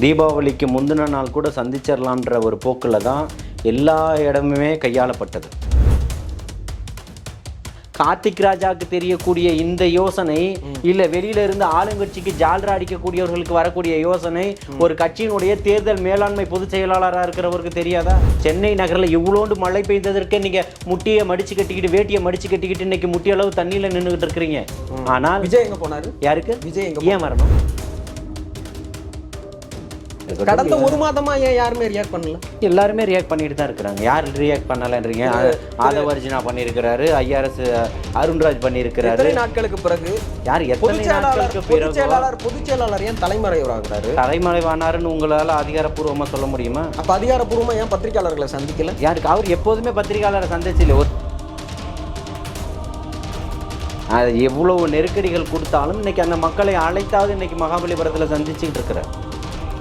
தீபாவளிக்கு முந்தின நாள் கூட சந்திச்சிடலான்ற ஒரு போக்கில் தான் எல்லா இடமுமே கையாளப்பட்டது. கார்த்திக் ராஜாவுக்கு தெரியக்கூடிய இந்த யோசனை இல்லை வெளியில இருந்து ஆளுங்கட்சிக்கு ஜால்ரா அடிக்கக்கூடியவர்களுக்கு வரக்கூடிய யோசனை ஒரு கட்சியினுடைய தேர்தல் மேலாண்மை பொதுச் செயலாளராக இருக்கிறவருக்கு தெரியாதா? சென்னை நகரில் இவ்வளோண்டு மழை பெய்ததற்கு நீங்கள் முட்டியை மடிச்சு கட்டிக்கிட்டு வேட்டியை மடிச்சு கட்டிக்கிட்டு இன்னைக்கு முட்டி அளவு தண்ணியில் நின்றுகிட்டு இருக்கிறீங்க. ஆனால் விஜய் எங்க போனாரு? யாருக்கு விஜய் எங்க ஏன் வரணும்? கடந்த ஒரு மாதமா ஏன் யாருமே ரியாக்ட் பண்ணல? எல்லாருமே ரியாக்ட் பண்ணிட்டு தான் இருக்கிறாங்க. யார் ரியாக்ட் பண்ணலன்றீங்க? ஆதவர்ஜினா பண்ணியிருக்கிறாரு, ஐஆர்எஸ் அருண்ராஜ் பண்ணியிருக்கிறாரு. எத்தனை நாட்களுக்கு பிறகு யார் எத்தனை நாட்களுக்கு பிறகு பொதுச் செயலாளர் ஏன் தலைமறைவாகிறாரு? தலைமறைவானாருன்னு உங்களால் அதிகாரப்பூர்வமாக சொல்ல முடியுமா? அப்ப அதிகாரப்பூர்வமா ஏன் பத்திரிகையாளர்களை சந்திக்கல? யாருக்கு? அவர் எப்போதுமே பத்திரிகையாளரை சந்திச்சில்லை. அது எவ்வளவு நெருக்கடிகள் கொடுத்தாலும் இன்னைக்கு அந்த மக்களை அழைத்தாவது இன்னைக்கு மகாபலிபுரத்தில் சந்திச்சுக்கிட்டு இருக்கிறார்.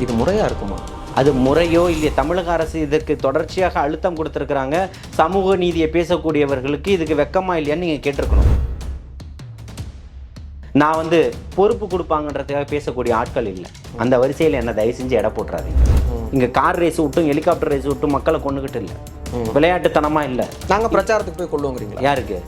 இது முறையா இருக்குமா? அது முறையோ இல்லையா? தமிழக அரசு இதற்கு தொடர்ச்சியாக அழுத்தம் கொடுத்துருக்குறாங்க. சமூக நீதியை பேசக்கூடியவர்களுக்கு இதுக்கு வெக்கமா இல்லையான்னு நீங்கள் கேட்டிருக்கணும். நான் பொறுப்பு கொடுப்பாங்கன்றதுக்காக பேசக்கூடிய ஆட்கள் இல்லை. அந்த வரிசையில் என்ன தயவு செஞ்சு எடை போட்டுறாதீங்க. இங்கே கார் ரேஸ் விட்டும் ஹெலிகாப்டர் ரேஸ் விட்டும் மக்களை கொண்டுகிட்டு இல்லை, விளையாட்டுத்தனமாக இல்லை. நாங்கள் பிரச்சாரத்துக்கு போய் கொள்ளுவோங்கிறீங்களா? யாருக்கு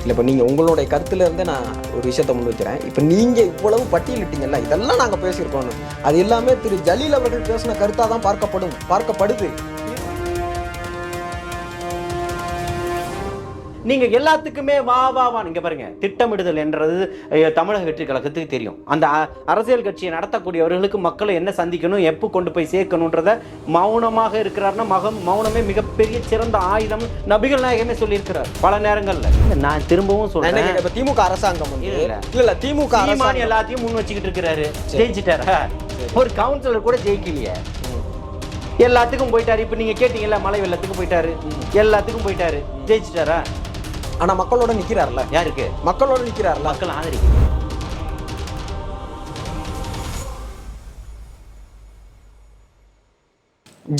இல்லை, இப்போ நீங்கள் உங்களுடைய கருத்துல இருந்து நான் ஒரு விஷயத்தை முன் வைக்கிறேன். இப்போ நீங்கள் இவ்வளவு பட்டியலிட்டீங்கல்ல, இதெல்லாம் நாங்கள் பேசியிருக்கோம். அது எல்லாமே திரு ஜலீல் அவர்கள் பேசின கருத்தாக தான் பார்க்கப்படுது. நீங்க எல்லாத்துக்குமே வா நீங்க பாருங்க, திட்டமிடுதல் என்றது தமிழக வெற்றி கழகத்துக்கு தெரியும். அந்த அரசியல் கட்சியை நடத்தக்கூடியவர்களுக்கு மக்களை என்ன சந்திக்கணும், எப்போ கொண்டு போய் சேர்க்கணுன்றத மௌனமாக இருக்கிறார்னா மௌனமே மிகப்பெரிய சிறந்த ஆயுதம். நபிகள் நாயகமே சொல்லியிருக்கிறார் பல நேரங்கள்ல. நான் திரும்பவும் சொல்றேன், இப்ப திமுக அரசாங்கம் இல்ல திமுக அரசாங்கம் எல்லாத்தையும் முன் வச்சுக்கிட்டு இருக்கிறாரு. ஜெயிச்சிட்டாரா? ஒரு கவுன்சிலர் கூட ஜெயிக்கலையே, எல்லாத்துக்கும் போயிட்டாரு. இப்ப நீங்க கேட்டீங்கல்ல, மழை வெள்ளத்துக்கு போயிட்டாரு, எல்லாத்துக்கும் போயிட்டாரு, ஜெயிச்சிட்டாரா? ஆனா மக்களோட நிக்கிறார்ல. யாருக்கு? மக்களோட நிக்கிறார்ல, மக்கள் ஆதரிக்கிறார்.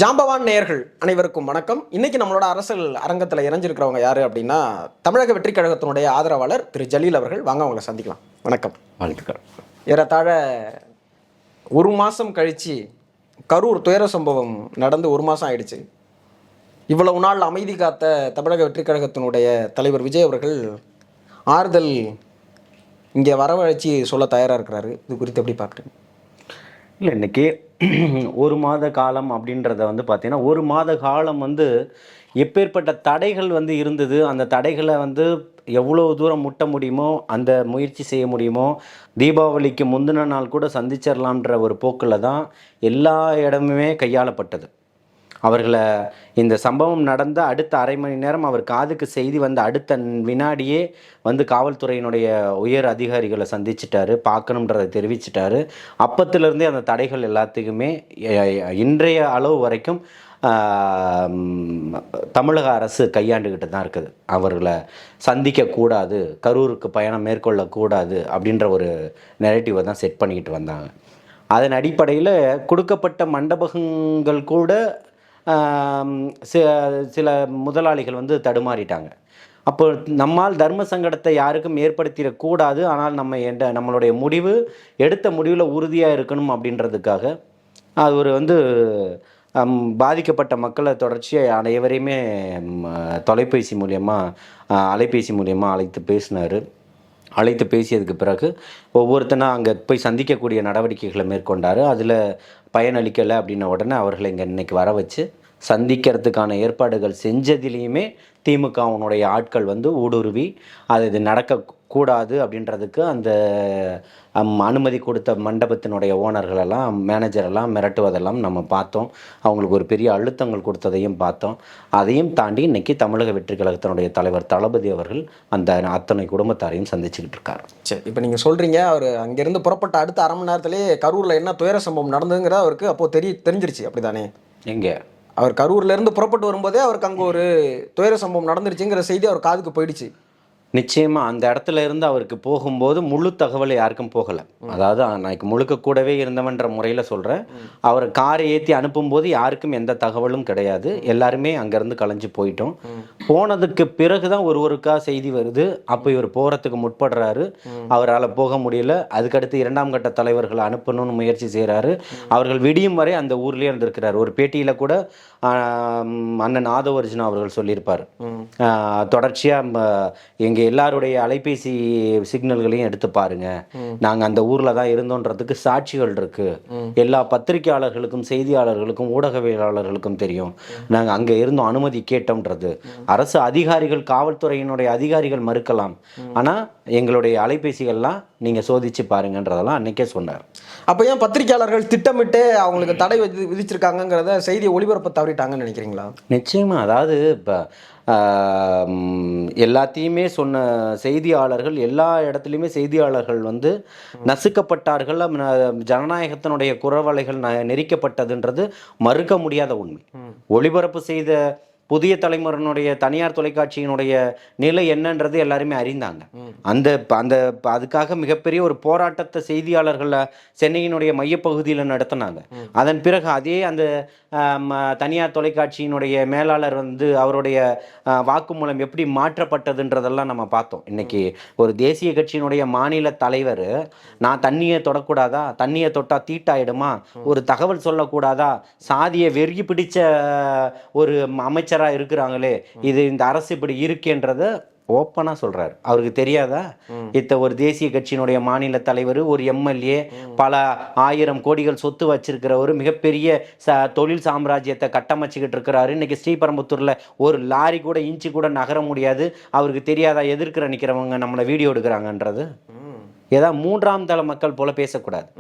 ஜாம்பவான் நேயர்கள் அனைவருக்கும் வணக்கம். இன்னைக்கு நம்மளோட அரசியல் அரங்கத்தில் இணைஞ்சிருக்கிறவங்க யாரு அப்படின்னா, தமிழக வெற்றி கழகத்தினுடைய ஆதரவாளர் திரு ஜலீல் அவர்கள். வாங்க அவங்களை சந்திக்கலாம். வணக்கம். வாழ்த்துக்கள். ஏறத்தாழ ஒரு மாதம் கழித்து கரூர் துயர சம்பவம் நடந்து ஒரு மாதம் ஆயிடுச்சு. இவ்வளவு நாள் அமைதி காத்த தமிழக வெற்றி கழகத்தினுடைய தலைவர் விஜய் அவர்கள் ஆறுதல் இங்கே வரவழைச்சி சொல்ல தயாராக இருக்கிறாரு. இது குறித்து எப்படி பார்க்குறீங்க? இல்லை, இன்றைக்கி ஒரு மாத காலம் அப்படின்றத பார்த்தீங்கன்னா, ஒரு மாத காலம் எப்பேற்பட்ட தடைகள் இருந்தது. அந்த தடைகளை எவ்வளோ தூரம் முட்ட முடியுமோ அந்த முயற்சி செய்ய முடியுமோ, தீபாவளிக்கு முந்தின நாள் கூட சந்திச்சிடலான்ற ஒரு போக்கில் தான் எல்லா இடமுமே கையாளப்பட்டது. அவர்களை இந்த சம்பவம் நடந்த அடுத்த அரை மணி நேரம் அவர் காதுக்கு செய்தி அடுத்த வினாடியே காவல்துறையினுடைய உயர் அதிகாரிகளை சந்திச்சிட்டாரு, பார்க்கணுன்றதை தெரிவிச்சிட்டாரு. அப்பத்திலிருந்தே அந்த தடைகள் எல்லாத்துக்குமே இன்றைய அளவு வரைக்கும் தமிழக அரசு கையாண்டுக்கிட்டு தான் இருக்குது. அவர்களை சந்திக்கக்கூடாது, கரூருக்கு பயணம் மேற்கொள்ளக்கூடாது அப்படின்ற ஒரு நெரேட்டிவை தான் செட் பண்ணிக்கிட்டு வந்தாங்க. அதன் அடிப்படையில் கொடுக்கப்பட்ட மண்டபங்கள் கூட சில முதலாளிகள் தடுமாறிட்டாங்க. அப்போ நம்மால் தர்ம சங்கடத்தை யாருக்கும் ஏற்படுத்திடக்கூடாது, ஆனால் நம்மளுடைய முடிவு எடுத்த முடிவில் உறுதியாக இருக்கணும் அப்படின்றதுக்காக அது ஒரு பாதிக்கப்பட்ட மக்களை தொடர்ச்சியாக அனைவரையுமே தொலைபேசி மூலியமாக அலைபேசி மூலியமாக அழைத்து பேசியதுக்கு பிறகு ஒவ்வொருத்தனா அங்கே போய் சந்திக்கக்கூடிய நடவடிக்கைகளை மேற்கொண்டார். அதில் பயனளிக்கலை அப்படின்ன உடனே அவர்களை இங்கே இன்றைக்கி வர வச்சு சந்திக்கிறதுக்கான ஏற்பாடுகள் செஞ்சதிலையுமே திமுகவுடைய ஆட்கள் ஊடுருவி அது நடக்கக்கூடாது அப்படின்றதுக்கு அந்த அனுமதி கொடுத்த மண்டபத்தினுடைய ஓனர்களெல்லாம் மேனேஜரெல்லாம் மிரட்டுவதெல்லாம் நம்ம பார்த்தோம். அவங்களுக்கு ஒரு பெரிய அழுத்தங்கள் கொடுத்ததையும் பார்த்தோம். அதையும் தாண்டி இன்றைக்கி தமிழக வெற்றி கழகத்தினுடைய தலைவர் தளபதி அவர்கள் அந்த அத்தனை குடும்பத்தாரையும் சந்திச்சுக்கிட்டு இருக்கார். சரி, இப்போ நீங்கள் சொல்கிறீங்க அவர் அங்கேருந்து புறப்பட்ட அடுத்த அரை மணி நேரத்திலே கரூரில் என்ன துயர சம்பவம் நடந்ததுங்கிறத அவருக்கு அப்போது தெரிஞ்சிருச்சு, அப்படி தானே? எங்கே அவர் கரூர்லேருந்து புறப்பட்டு வரும்போதே அவருக்கு அங்கே ஒரு துயர சம்பவம் நடந்துருச்சுங்கிற செய்தி அவர் காதுக்கு போயிடுச்சு. நிச்சயமா அந்த இடத்துல இருந்து அவருக்கு போகும்போது முழு தகவல் யாருக்கும் போகலை. அதாவது நான் முழுக்க கூடவே இருந்தவன்ற முறையில் சொல்கிறேன். அவர் காரை ஏற்றி அனுப்பும்போது யாருக்கும் எந்த தகவலும் கிடையாது. எல்லாருமே அங்கேருந்து கலைஞ்சு போயிட்டோம். போனதுக்கு பிறகு தான் ஒருவருக்கா செய்தி வருது. அப்போ இவர் போகிறதுக்கு முற்படுறாரு. அவரால் போக முடியல. அதுக்கடுத்து 2ஆம் கட்ட தலைவர்களை அனுப்பணும்னு முயற்சி செய்கிறாரு. அவர்கள் விடியும் வரை அந்த ஊர்லேயே இருந்திருக்கிறார். ஒரு பேட்டியில் கூட அண்ணன் ஆதவர்ஜுனா அவர்கள் சொல்லியிருப்பார், தொடர்ச்சியாக எங்கள் எல்லாருடைய அலைபேசி சிக்னல்களையும் எடுத்து பாருங்க, நாங்கள் அந்த ஊரில் தான் இருந்தோன்றதுக்கு சாட்சிகள் இருக்கு. எல்லா பத்திரிகையாளர்களுக்கும் செய்தியாளர்களுக்கும் ஊடகவியலாளர்களுக்கும் தெரியும் நாங்கள் அங்கே இருந்தோம், அனுமதி கேட்டோம்ன்றது. அரசு அதிகாரிகள் காவல்துறையினுடைய அதிகாரிகள் மறுக்கலாம், ஆனால் எங்களுடைய அலைபேசிகள்லாம் நீங்கள் சோதிச்சு பாருங்கன்றதெல்லாம் அன்னைக்கே சொன்னார். அப்போ ஏன் பத்திரிகையாளர்கள் திட்டமிட்டே அவங்களுக்கு தடை விதிச்சிருக்காங்கிறத செய்தியை ஒளிபரப்ப தவறிட்டாங்கன்னு நினைக்கிறீங்களா? நிச்சயமா. அதாவது இப்போ எல்லாத்தையுமே சொன்ன செய்தியாளர்கள், எல்லா இடத்துலையுமே செய்தியாளர்கள் வந்து நசுக்கப்பட்டார்கள். ஜனநாயகத்தினுடைய குரவலைகள் நெரிக்கப்பட்டதுன்றது மறுக்க முடியாத உண்மை. ஒளிபரப்பு செய்த புதிய தலைமுறையினுடைய தனியார் தொலைக்காட்சியினுடைய நிலை என்னன்றது எல்லாருமே அறிந்தாங்க. அந்த அந்த அதுக்காக மிகப்பெரிய ஒரு போராட்டத்தை செய்தியாளர்கள் சென்னையினுடைய மையப்பகுதியில் நடத்தினாங்க. அதன் பிறகு அதே அந்த தனியார் தொலைக்காட்சியினுடைய மேலாளர் வந்து அவருடைய வாக்குமூலம் எப்படி மாற்றப்பட்டதுன்றதெல்லாம் நம்ம பார்த்தோம். இன்னைக்கு ஒரு தேசிய கட்சியினுடைய மாநில தலைவர், நான் தண்ணியை தொடக்கூடாதா, தண்ணியை தொட்டா தீட்டாயிடுமா, ஒரு தகவல் சொல்லக்கூடாதா, சாதியை வெறி பிடிச்ச ஒரு அமைச்சர் இருக்கிறாங்களே, இது இந்த அரசு இப்படி இருக்குன்றத ஓப்பனா சொல்றாரு. அவருக்கு தெரியாதா? ஒரு தேசிய கட்சியினுடைய மாநில தலைவர், ஒரு எம்எல்ஏ, பல 1000 கோடிகள் சொத்து வச்சிருக்கிற ஒரு மிகப்பெரிய தொழில் சாம்ராஜ்யத்தை கட்டமைச்சுக்கிட்டு இருக்கிறாரு. இன்னைக்கு ஸ்ரீபெரும்புத்தூர்ல ஒரு லாரி கூட இன்ச்சு கூட நகர முடியாது. அவருக்கு தெரியாதா எதிர்க்கிற நிற்கிறவங்க நம்மளை வீடியோ எடுக்கிறாங்கன்றது? ஏதாவது 3ஆம் தள மக்கள் போல பேசக்கூடாது.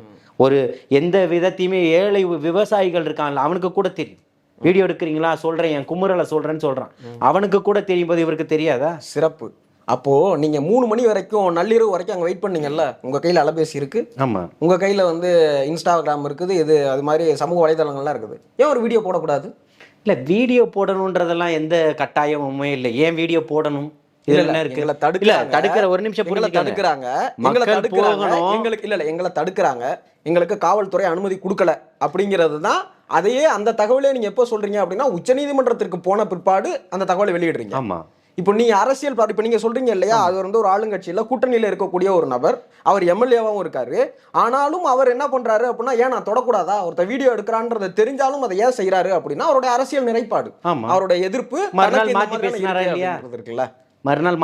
ஒரு எந்த விதத்தையுமே ஏழை விவசாயிகள் இருக்காங்கல்ல, அவனுக்கு கூட தெரியும். வீடியோ எடுக்கிறீங்களா, சொல்கிறேன், என் குமுறலை சொல்கிறேன்னு சொல்கிறான். அவனுக்கு கூட தெரியும் போது இவருக்கு தெரியாதா? சிறப்பு. அப்போது நீங்கள் 3 மணி வரைக்கும், நள்ளிரவு வரைக்கும் அங்கே வெயிட் பண்ணீங்கல்ல. உங்கள் கையில் அலைபேசி இருக்குது, ஆமாம், உங்கள் கையில் வந்து இன்ஸ்டாகிராம் இருக்குது, அது மாதிரி சமூக வலைதளங்கள்லாம் இருக்குது. ஏன் ஒரு வீடியோ போடக்கூடாது? இல்லை, வீடியோ போடணுன்றதெல்லாம் எந்த கட்டாயமுமே இல்லை. ஏன் வீடியோ போடணும்? தடுக்கிற ஒரு நிமிஷம் தடுக்கிறாங்க, எங்களை தடுக்கிறாங்க, எங்களுக்கு காவல்துறை அனுமதி கொடுக்கல அப்படிங்கிறது தான். அதையே அந்த தகவலே நீங்க எப்போ சொல்றீங்க அப்படின்னா, உச்சநீதிமன்றத்திற்கு போன பிற்பாடு அந்த தகவலை வெளியிடுறீங்க. ஆமா. இப்போ நீங்க அரசியல் இப்போ நீங்க சொல்றீங்க இல்லையா, அது வந்து ஒரு ஆளுங்கட்சியில கூட்டணியில இருக்கக்கூடிய ஒரு நபர், அவர் எம்எல்ஏவாகவும் இருக்காரு. ஆனாலும் அவர் என்ன பண்றாரு அப்படின்னா, ஏன் நான் தொடக்கூடாதா, ஒருத்தர் வீடியோ எடுக்கிறான்றது தெரிஞ்சாலும் அதை ஏன் செய்யறாரு அப்படின்னா, அவருடைய அரசியல் நிலைப்பாடு, அவருடைய எதிர்ப்பு. மறுநாள்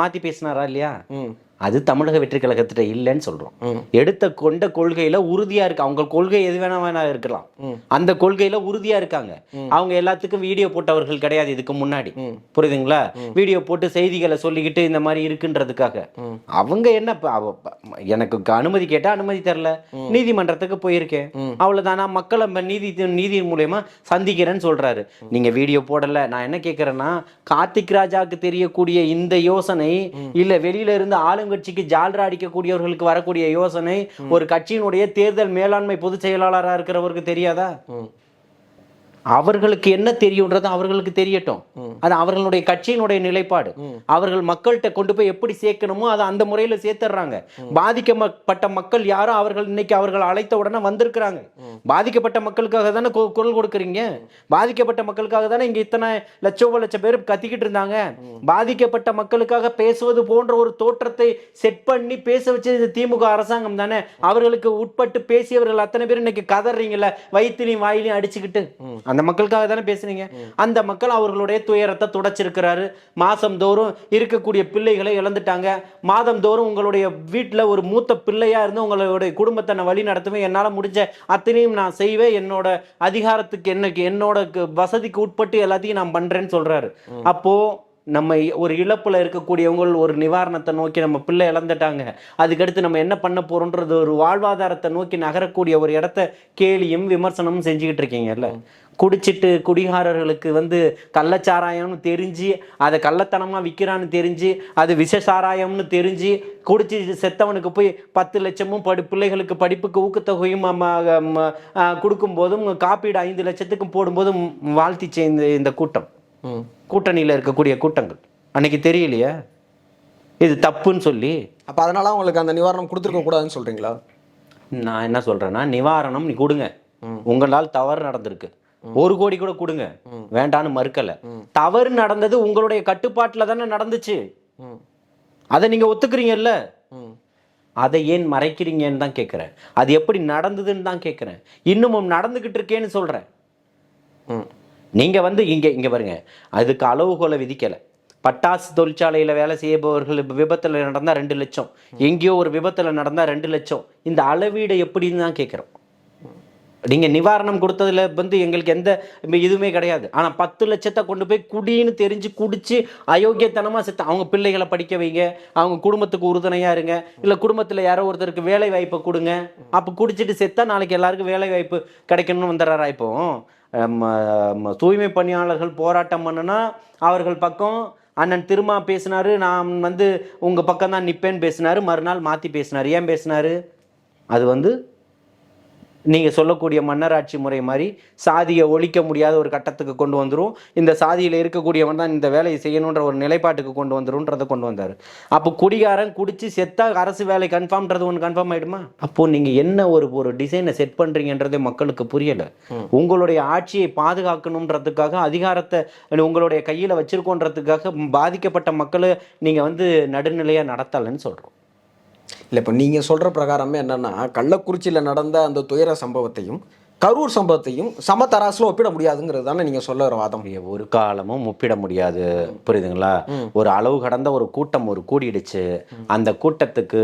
மாத்தி பேசினாரா இல்லையா? அது தமிழக வெற்றி கழகத்திட்ட இல்லைன்னு சொல்றோம். எடுத்த கொண்ட கொள்கையில உறுதியா இருக்கு. அவங்க கொள்கை எது வேணா இருக்கலாம், அந்த கொள்கையில உறுதியா இருக்காங்க. அவங்க எல்லாத்துக்கும் வீடியோ போட்டவர்கள் கிடையாது இதுக்கு முன்னாடி, புரியுதுங்களா? வீடியோ போட்டு செய்திகளை சொல்லிக்கிட்டு இந்த மாதிரி இருக்குன்றதுக்காக அவங்க என்ன, எனக்கு அனுமதி கேட்டா அனுமதி தரல, நீதிமன்றத்துக்கு போயிருக்கேன், அவ்வளவுதானா, மக்களை நீதி மூலமா சந்திக்கிறேன்னு சொல்றாரு. நீங்க வீடியோ போடல. நான் என்ன கேட்கிறேன்னா, கார்த்திக் ராஜாவுக்கு தெரியக்கூடிய இந்த யோசனை, இல்ல வெளியில இருந்து ஆளுங்கட்சிக்கு ஜால்ரா அடிக்கக்கூடியவர்களுக்கு வரக்கூடிய யோசனை ஒரு கட்சியினுடைய தேர்தல் மேலாண்மை பொதுச் செயலாளராக இருக்கிறவருக்கு தெரியாதா? அவர்களுக்கு என்ன தெரியும்ன்றது அவர்களுக்கு தெரியட்டும். அது அவர்களுடைய கட்சியினுடைய நிலைப்பாடு. அவர்கள் மக்கள்கிட்ட கொண்டு போய் எப்படி சேர்க்கணுமோ அதை அந்த முறையில் சேர்த்துறாங்க. பாதிக்கப்பட்ட மக்கள் யாரோ அவர்கள் இன்னைக்கு அவர்கள் அழைத்த உடனே வந்திருக்கிறாங்க. பாதிக்கப்பட்ட மக்களுக்காக தானே குரல் கொடுக்குறீங்க. பாதிக்கப்பட்ட மக்களுக்காக தானே இங்க இத்தனை லட்சம் பேர் கத்திக்கிட்டு இருந்தாங்க. பாதிக்கப்பட்ட மக்களுக்காக பேசுவது போன்ற ஒரு தோற்றத்தை செட் பண்ணி பேச வச்சது திமுக அரசாங்கம் தானே. அவர்களுக்கு உட்பட்டு பேசியவர்கள் அத்தனை பேர் இன்னைக்கு கதறீங்கல்ல, வயிற்றுலையும் வாயிலையும் அடிச்சுக்கிட்டு. அந்த மக்களுக்காக தானே பேசுனீங்க. அந்த மக்கள் அவர்களுடைய துயரத்தை துடைச்சிருக்கிறாரு. மாசம் தோறும் இருக்கக்கூடிய பிள்ளைகளை இழந்துட்டாங்க. மாதம் தோறும் உங்களுடைய வீட்டில் ஒரு மூத்த பிள்ளையா இருந்து உங்களுடைய குடும்பத்தை நான் வழி நடத்துவேன், என்னால் முடிஞ்ச அத்தனையும் நான் செய்வேன், என்னோட அதிகாரத்துக்கு என்னோட வசதிக்கு உட்பட்டு எல்லாத்தையும் நான் பண்றேன்னு சொல்றாரு. அப்போ நம்ம ஒரு இழப்புல இருக்கக்கூடியவங்க ஒரு நிவாரணத்தை நோக்கி, நம்ம பிள்ளை இழந்துட்டாங்க, அதுக்கடுத்து நம்ம என்ன பண்ண போறோன்றது ஒரு வாழ்வாதாரத்தை நோக்கி நகரக்கூடிய ஒரு இடத்த கேலியும் விமர்சனமும் செஞ்சுக்கிட்டு இருக்கீங்கல்ல. குடிச்சிட்டு குடிகாரர்களுக்கு வந்து கள்ளச்சாராயம்னு தெரிஞ்சு அதை கள்ளத்தனமாக விற்கிறான்னு தெரிஞ்சு அது விஷசாராயம்னு தெரிஞ்சு குடிச்சு செத்தவனுக்கு போய் 10 லட்சமும் பிள்ளைகளுக்கு படிப்புக்கு ஊக்கத்தொகையும் கொடுக்கும்போதும் காப்பீடு 5 லட்சத்துக்கும் போடும்போதும் வாழ்த்திச்சே இந்த கூட்டம், கூட்டணியில் இருக்கக்கூடிய கூட்டங்கள் அன்னைக்கு தெரியலையா? இது தப்புன்னு சொல்லி. அப்போ அதனால அவங்களுக்கு அந்த நிவாரணம் கொடுத்துருக்க கூடாதுன்னு சொல்றீங்களா? நான் என்ன சொல்றேன்னா, நிவாரணம் நீ கொடுங்க. உங்களால் தவறு நடந்திருக்கு, 1 கோடி கூட கொடுங்க, வேண்டான்னு மறுக்கல. தவறு நடந்தது உங்களுடைய கட்டுப்பாட்டில் தானே நடந்துச்சு, அதை நீங்க ஒத்துக்கிறீங்கல்ல. அதை ஏன் மறைக்கிறீங்கன்னு தான் கேட்குறேன். அது எப்படி நடந்ததுன்னு தான் கேட்குறேன். இன்னமும் நடந்துகிட்டு இருக்கேன்னு சொல்றேன். நீங்க வந்து இங்க பாருங்க, அதுக்கு அளவுகோலை விதிக்கலை. பட்டாசு தொழிற்சாலையில் வேலை செய்யப்பவர்கள் விபத்தில் நடந்தால் 2 லட்சம், எங்கேயோ ஒரு விபத்தில் நடந்தால் 2 லட்சம். இந்த அளவீடு எப்படின்னு தான் கேட்குறோம். நீங்கள் நிவாரணம் கொடுத்ததுல வந்து எங்களுக்கு எந்த இதுவுமே கிடையாது. ஆனால் 10 லட்சத்தை கொண்டு போய் குடின்னு தெரிஞ்சு குடிச்சு அயோக்கியத்தனமாக செத்து அவங்க பிள்ளைகளை படிக்க வைங்க, அவங்க குடும்பத்துக்கு உறுதுணையாக இருங்க, இல்லை குடும்பத்தில் யாரோ ஒருத்தருக்கு வேலை வாய்ப்பை கொடுங்க. அப்போ குடிச்சிட்டு செத்தா நாளைக்கு எல்லாருக்கும் வேலை வாய்ப்பு கிடைக்கணும்னு வந்துடுறாரா? இப்போ தூய்மை பணியாளர்கள் போராட்டம் பண்ணுனா அவர்கள் பக்கம் அண்ணன் திருமா பேசினாரு, நான் வந்து உங்கள் பக்கம் தான் நிற்பேன்னு பேசினாரு, மறுநாள் மாற்றி பேசினார். ஏன் பேசினாரு? அது வந்து நீங்கள் சொல்லக்கூடிய மன்னராட்சி முறை மாதிரி சாதியை ஒழிக்க முடியாத ஒரு கட்டத்துக்கு கொண்டு வந்துடும், இந்த சாதியில் இருக்கக்கூடியவன் தான் இந்த வேலையை செய்யணுன்ற ஒரு நிலைப்பாட்டுக்கு கொண்டு வந்துருன்றதை கொண்டு வந்தார். அப்போ குடிகாரன் குடிச்சு செத்தா அரசு வேலை கன்ஃபார்ம்ன்றது ஒன்று கன்ஃபார்ம் ஆகிடுமா? அப்போது நீங்கள் என்ன ஒரு டிசைனை செட் பண்ணுறீங்கன்றதே மக்களுக்கு புரியலை. உங்களுடைய ஆட்சியை பாதுகாக்கணுன்றதுக்காக, அதிகாரத்தை உங்களுடைய கையில் வச்சிருக்கோன்றதுக்காக பாதிக்கப்பட்ட மக்களை நீங்கள் வந்து நடுநிலையாக நடத்தலைன்னு சொல்கிறோம். இல்லை, இப்போ நீங்கள் சொல்கிற பிரகாரமே என்னென்னா, கள்ளக்குறிச்சியில் நடந்த அந்த துயர சம்பவத்தையும் கரூர் சம்பவத்தையும் சமதராசில் ஒப்பிட முடியாதுங்கிறது தானே நீங்கள் சொல்ல வர வாதம்? ஒரு காலமும் ஒப்பிட முடியாது, புரியுதுங்களா? ஒரு அளவு கடந்த ஒரு கூட்டம் கூடிடுச்சு. அந்த கூட்டத்துக்கு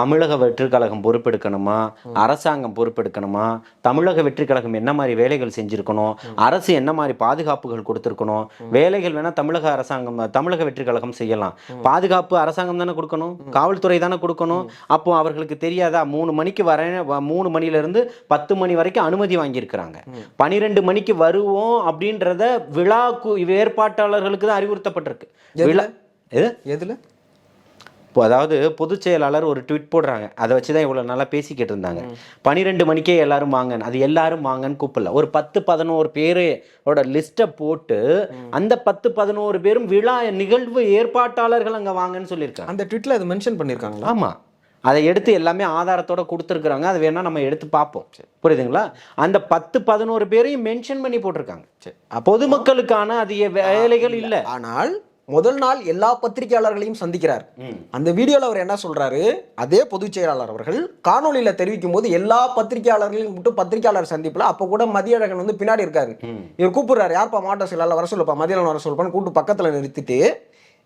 தமிழக வெற்றிக் கழகம் பொறுப்பெடுக்கணுமா, அரசாங்கம் பொறுப்பெடுக்கணுமா? தமிழக வெற்றிக் கழகம் என்ன மாதிரி வேலைகள் செஞ்சுருக்கணும், அரசு என்ன மாதிரி பாதுகாப்புகள் கொடுத்துருக்கணும்? வேலைகள் வேணால் தமிழக வெற்றிக் கழகம் செய்யலாம், பாதுகாப்பு அரசாங்கம் தானே கொடுக்கணும், காவல்துறை தானே கொடுக்கணும். அப்போ அவர்களுக்கு தெரியாதா? 3 மணிக்கு வரேன், 3 மணிலேருந்து 10 மணி வரைக்கும் அனுமதி வாங்கியிருக்கிறாங்க. 12 மணிக்கு வருவோம் அப்படின்றத விழா ஏற்பாட்டாளர்களுக்கு தான் அறிவுறுத்தப்பட்டிருக்கு. விழா எதுல? அதாவது பொதுச் செயலாளர் ஒரு ட்வீட் போடுறாங்க, அதை வச்சு தான் இவ்வளோ நல்லா பேசிக்கிட்டு இருந்தாங்க. 12 மணிக்கே எல்லாரும் வாங்கன்னு, அது எல்லாரும் வாங்கன்னு கூப்பிடல, ஒரு 10-11 பேரோட லிஸ்ட்டை போட்டு அந்த 10-11 பேரும் விழா நிகழ்வு ஏற்பாட்டாளர்கள் அங்கே வாங்கன்னு சொல்லியிருக்காங்க. அந்த ட்வீட்டில் அது மென்ஷன் பண்ணியிருக்காங்க. ஆமாம், அதை எடுத்து எல்லாமே ஆதாரத்தோட கொடுத்துருக்குறாங்க. அது வேணால் நம்ம எடுத்து பார்ப்போம், புரியுதுங்களா? அந்த 10-11 பேரையும் மென்ஷன் பண்ணி போட்டிருக்காங்க. பொதுமக்களுக்கான அதிக வேலைகள் இல்லை. ஆனால் முதல் நாள் எல்லா பத்திரிகையாளர்களையும் சந்திக்கிறார். அந்த வீடியோவில் அவர் என்ன சொல்றாரு, அதே பொதுச் செயலாளர் அவர்கள் காணொலியில் தெரிவிக்கும் போது எல்லா பத்திரிகையாளர்களையும் மட்டும் பத்திரிகையாளர் சந்திப்பில் அப்போ கூட மதியழகன் வந்து பின்னாடி இருக்காரு. இவர் கூப்பிடுறாரு, யார்ப்பா மாவட்ட செயலாளர் வர சொல்லப்பா, மதியம் வர சொல்லப்பான்னு கூப்பிட்டு பக்கத்தில் நிறுத்திட்டு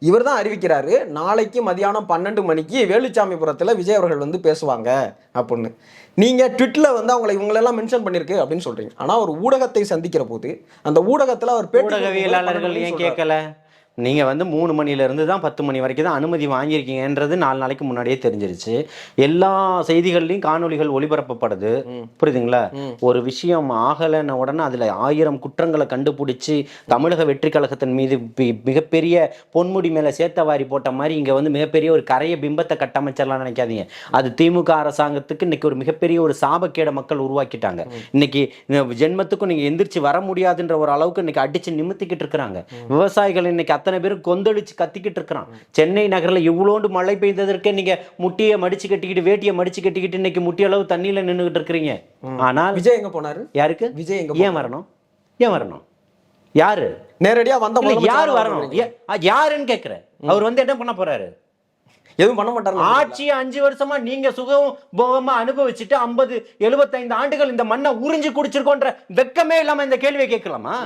இவர் தான் அறிவிக்கிறாரு, நாளைக்கு மதியானம் 12 மணிக்கு வேலுச்சாமிபுரத்தில் விஜய் அவர்கள் வந்து பேசுவாங்க அப்படின்னு. நீங்கள் ட்விட்டில் வந்து இவங்களெல்லாம் மென்ஷன் பண்ணியிருக்கு அப்படின்னு சொல்கிறீங்க. ஆனால் ஒரு ஊடகத்தை சந்திக்கிற போது அந்த ஊடகத்தில் அவர் ஊடகவியலாளர்கள் ஏன் கேட்கல? நீங்கள் வந்து 3 மணிலேருந்து தான் 10 மணி வரைக்கும் தான் அனுமதி வாங்கியிருக்கீங்கன்றது 4 நாளைக்கு முன்னாடியே தெரிஞ்சிருச்சு. எல்லா செய்திகள்லையும் காணொலிகள் ஒளிபரப்பப்படுது, புரியுதுங்களா? ஒரு விஷயம் ஆகலைன்ன உடனே அதில் 1000 குற்றங்களை கண்டுபிடிச்சி தமிழக வெற்றி கழகத்தின் மீது மிகப்பெரிய பொன்முடி மேலே சேத்தவாரி போட்ட மாதிரி இங்கே வந்து மிகப்பெரிய ஒரு கரைய பிம்பத்தை கட்டமைச்சலாம் நினைக்காதீங்க. அது திமுக அரசாங்கத்துக்கு இன்னைக்கு ஒரு மிகப்பெரிய ஒரு சாபக்கேடை மக்கள் உருவாக்கிட்டாங்க. இன்னைக்கு ஜென்மத்துக்கும் நீங்கள் எந்திரிச்சு வர முடியாதுன்ற ஒரு அளவுக்கு இன்னைக்கு அடித்து நிமித்திக்கிட்டு இருக்கிறாங்க. விவசாயிகள் இன்னைக்கு அத்தனை பேரும் கொந்தளிச்சு கத்திக்கிட்டு இருக்கிறான். சென்னை நகரில் இவ்வளோண்டு மழை பெய்ததற்கே நீங்க முட்டியை மடிச்சு கட்டிக்கிட்டு, வேட்டியை மடிச்சு கட்டிக்கிட்டு இன்னைக்கு முட்டி அளவு தண்ணியில நின்றுகிட்டு இருக்கிறீங்க. ஆனால் விஜய் எங்க போனாரு? யாருக்கு விஜய் எங்க? ஏன் வரணும்? ஏன் வரணும்? யாரு நேரடியா வந்த? யாரு வரணும்? யாருன்னு கேட்கிறேன். அவர் வந்து என்ன பண்ண போறாரு? எதுவும் பண்ண மாட்டாரு. ஆட்சி 5 வருஷமா நீங்க சுகம் போகமா அனுபவிச்சுட்டு 50-75 ஆண்டுகள் இந்த மண்ணை உறிஞ்சி குடிச்சிருக்கோன்ற வெக்கமே இல்லாம இந்த கேள்வியை கேட்கலாமா?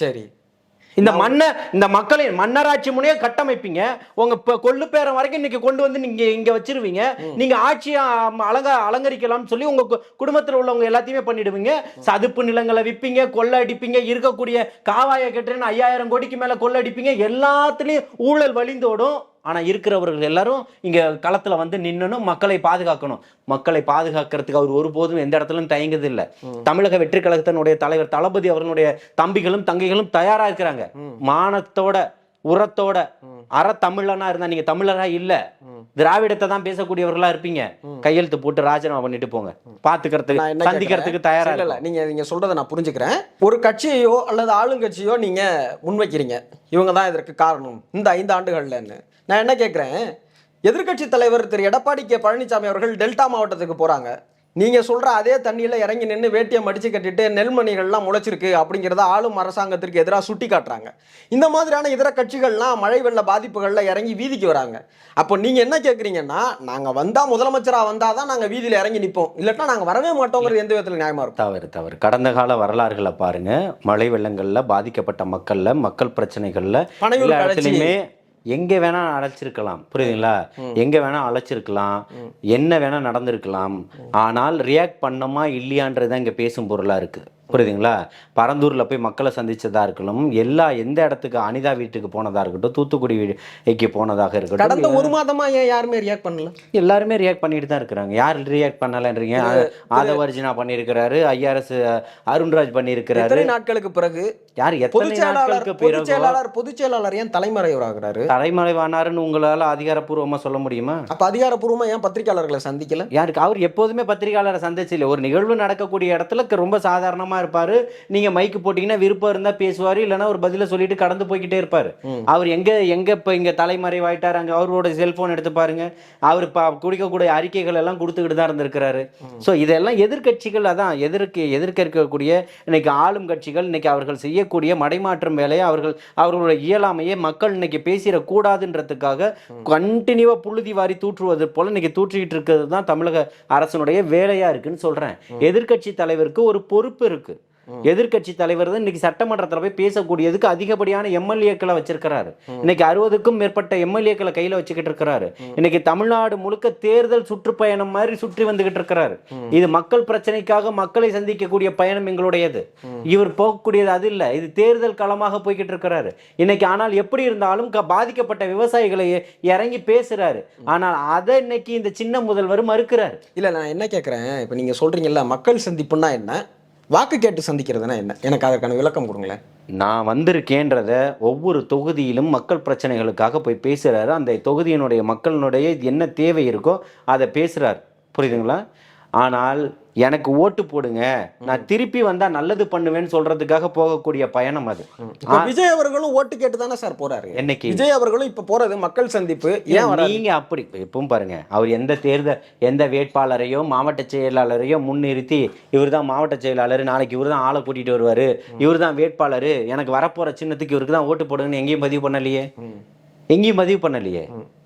சரி, இந்த மக்களின் மன்னராட்சி முனையை கட்டமைப்பீங்க, உங்க கொள்ளு பேரம் வரைக்கும் இன்னைக்கு கொண்டு வந்து நீங்க இங்க வச்சிருவீங்க, நீங்க ஆட்சியை அலங்கரிக்கலாம்னு சொல்லி உங்க குடும்பத்தில் உள்ளவங்க எல்லாத்தையுமே பண்ணிடுவீங்க. சதுப்பு நிலங்களை விற்பீங்க, கொள்ளை அடிப்பீங்க, இருக்கக்கூடிய காவாயை கட்டுறேன்னு 5000 கோடிக்கு மேல கொள்ளை அடிப்பீங்க, எல்லாத்துலயும் ஊழல் வழிந்தோடும். ஆனா இருக்கிறவர்கள் எல்லாரும் இங்க களத்துல வந்து நின்னனும், மக்களை பாதுகாக்கணும். மக்களை பாதுகாக்கிறதுக்கு அவர் ஒருபோதும் எந்த இடத்துலயும் தயங்குது இல்லை. தமிழக வெற்றி கழகத்தினுடைய தலைவர் தளபதி அவர்களுடைய தம்பிகளும் தங்கைகளும் தயாரா இருக்கிறாங்க. மானத்தோட உரத்தோட தமிழனா இருந்தா, நீங்க தமிழரா இல்ல, திராவிடத்தை தான் பேசக்கூடியவர்களா இருப்பீங்க, கையெழுத்து போட்டு ராஜினாமா பண்ணிட்டு போங்க. பாத்துக்கிறதுக்கு சந்திக்கிறதுக்கு தயாரா இல்ல. நீங்க சொல்றதை நான் புரிஞ்சுக்கிறேன். ஒரு கட்சியோ அல்லது ஆளுங்கட்சியோ நீங்க முன்வைக்கிறீங்க, இவங்க தான் இதற்கு காரணம் இந்த 5 ஆண்டுகள்லன்னு. நான் என்ன கேட்குறேன், எதிர்க்கட்சி தலைவர் திரு எடப்பாடி கே பழனிசாமி அவர்கள் டெல்டா மாவட்டத்துக்கு போறாங்க. நீங்க சொல்ற அதே தண்ணியில இறங்கி நின்று வேட்டியை மடிச்சு கட்டிட்டு நெல்மணிகள்லாம் முளைச்சிருக்கு அப்படிங்கிறத ஆளும் அரசாங்கத்திற்கு எதிராக சுட்டி காட்டுறாங்க. இந்த மாதிரியான இதர கட்சிகள்லாம் மழை வெள்ள பாதிப்புகள்ல இறங்கி வீதிக்கு வராங்க. அப்போ நீங்க என்ன கேட்குறீங்கன்னா, நாங்க வந்தா முதலமைச்சரா வந்தாதான் நாங்க வீதியில இறங்கி நிற்போம், இல்லாட்டா நாங்க வரவே மாட்டோங்கிறது எந்த விதத்துல நியாயமா இருக்கும்? தவறு. கடந்த கால வரலாறுகளை பாருங்க. மழை வெள்ளங்கள்ல பாதிக்கப்பட்ட மக்கள் பிரச்சனைகள்ல பனையூர் எல்லா கழச்சி இடத்துலையுமே எங்கே வேணா அழைச்சிருக்கலாம், புரியுதுங்களா? எங்கே வேணா அழைச்சிருக்கலாம், என்ன வேணா நடந்திருக்கலாம். ஆனால் ரியாக்ட் பண்ணோமா இல்லையான்றது தான் இங்கே பேசும் பொருளாக இருக்குது, புரியுதுங்களா? பரந்தூரில் போய் மக்களை சந்திச்சதா இருக்கணும், எந்த இடத்துக்கு அனிதா வீட்டுக்கு போனதாக இருக்கட்டும், தூத்துக்குடிக்கு போனதாக இருக்கட்டும், கடந்த ஒரு மாதமா ஏன் யாருமே ரியாக்ட் பண்ணல? எல்லாருமே ரியாக்ட் பண்ணிட்டு தான் இருக்கிறாங்க. யார் ரியாக்ட் பண்ணலன்றீங்க? ஆதவர்ஜினா பண்ணியிருக்கிறாரு, ஐஆர்எஸ் அருண்ராஜ் பண்ணியிருக்கிறாரு. எத்தனை நாட்களுக்கு பிறகு? யார் எத்தனை நாட்களுக்கு பிறகு? பொதுச் செயலாளர் ஏன் தலைமறைவாகிறாரு? தலைமறைவானாருன்னு உங்களால் அதிகாரப்பூர்வமாக சொல்ல முடியுமா? அப்ப அதிகாரப்பூர்வமா ஏன் பத்திரிகையாளர்களை சந்திக்கல? யாருக்கு? அவர் எப்போதுமே பத்திரிகையாளரை சந்திச்சில்லை. ஒரு நிகழ்வு நடக்கக்கூடிய இடத்துல ரொம்ப சாதாரணமாக இருப்பார். நீங்கள் மைக்கு போட்டிங்கன்னா விருப்பம் இருந்தால் பேசுவார், இல்லைன்னா ஒரு பதிலை சொல்லிட்டு கடந்து போய்கிட்டே இருப்பார். அவர் எங்கே இப்போ இங்கே தலைமறைவாயிட்டார், அங்கே அவரோட செல்ஃபோன் எடுத்து பாருங்க, அவர் குடிக்கக்கூடிய அறிக்கைகள் எல்லாம் கொடுத்துக்கிட்டு தான் இருந்திருக்கிறாரு. ஸோ இதெல்லாம் எதிர்கட்சிகள், அதான் எதிர்க்க இருக்கக்கூடிய இன்னைக்கு ஆளும் கட்சிகள் இன்னைக்கு அவர்கள் செய்யக்கூடிய மடைமாற்றம் வேலையை அவர்களுடைய இயலாமையை மக்கள் இன்னைக்கு பேசிடக்கூடாதுன்றதுக்காக கண்டினியூவா புழுதி வாரி தூற்றுவது போல இன்னைக்கு தூற்றிக்கிட்டு இருக்கிறது தான் தமிழக அரசனுடைய வேலையா இருக்குன்னு சொல்றேன். எதிர்க்கட்சி தலைவருக்கு ஒரு பொறுப்பு இருக்கு. எதிர்க்கட்சி தலைவர் தான் இன்னைக்கு சட்டமன்றத்தில் போய் பேசக்கூடியதுக்கு அதிகப்படியான எம்எல்ஏக்களை வச்சிருக்கிறாரு. இன்னைக்கு 60க்கும் மேற்பட்ட எம்எல்ஏக்களை கையில வச்சுக்கிட்டு இருக்கிறாரு. இன்னைக்கு தமிழ்நாடு முழுக்க தேர்தல் சுற்றுப்பயணம் மாதிரி சுற்றி வந்துகிட்டு இருக்கிறாரு. இது மக்கள் பிரச்சனைக்காக மக்களை சந்திக்கக்கூடிய பயணம் எங்களுடையது. இவர் போகக்கூடியது அது இல்லை, இது தேர்தல் களமாக போய்கிட்டு இருக்கிறாரு இன்னைக்கு. ஆனால் எப்படி இருந்தாலும் பாதிக்கப்பட்ட விவசாயிகளை இறங்கி பேசுறாரு. ஆனால் அதை இன்னைக்கு இந்த சின்ன முதல்வர் மறுக்கிறார். இல்ல, நான் என்ன கேட்கிறேன், இப்ப நீங்க சொல்றீங்கல்ல மக்கள் சந்திப்புன்னா என்ன, வாக்கு கேட்டு சந்திக்கிறதுனா என்ன, எனக்கு அதற்கான விளக்கம் கொடுங்களேன். நான் வந்திருக்கேன்றத ஒவ்வொரு தொகுதியிலும் மக்கள் பிரச்சனைகளுக்காக போய் பேசுகிறாரு. அந்த தொகுதியினுடைய மக்களினுடைய என்ன தேவை இருக்கோ அதை பேசுகிறார், புரியுதுங்களா? ஆனால் எனக்கு ஓட்டு போடுங்க, நான் திருப்பி வந்தா நல்லது பண்ணுவேன்னு சொல்றதுக்காக போகக்கூடிய பயணம் அது. விஜய் அவர்களும் ஓட்டு கேட்டு தானே சார் போறாரு. என்னைக்கு விஜய் அவர்களும் இப்ப போறது மக்கள் சந்திப்பு. ஏன் நீங்க அப்படி இப்பவும் பாருங்க, அவர் எந்த வேட்பாளரையோ மாவட்ட செயலாளரையோ முன்னிறுத்தி இவர் தான் மாவட்ட செயலாளர், நாளைக்கு இவர் தான் ஆளை கூட்டிட்டு வருவாரு, இவர் தான் வேட்பாளர், எனக்கு வரப்போற சின்னத்துக்கு இவருக்கு தான் ஓட்டு போடுங்கன்னு எங்கேயும் பதிவு பண்ணலையே.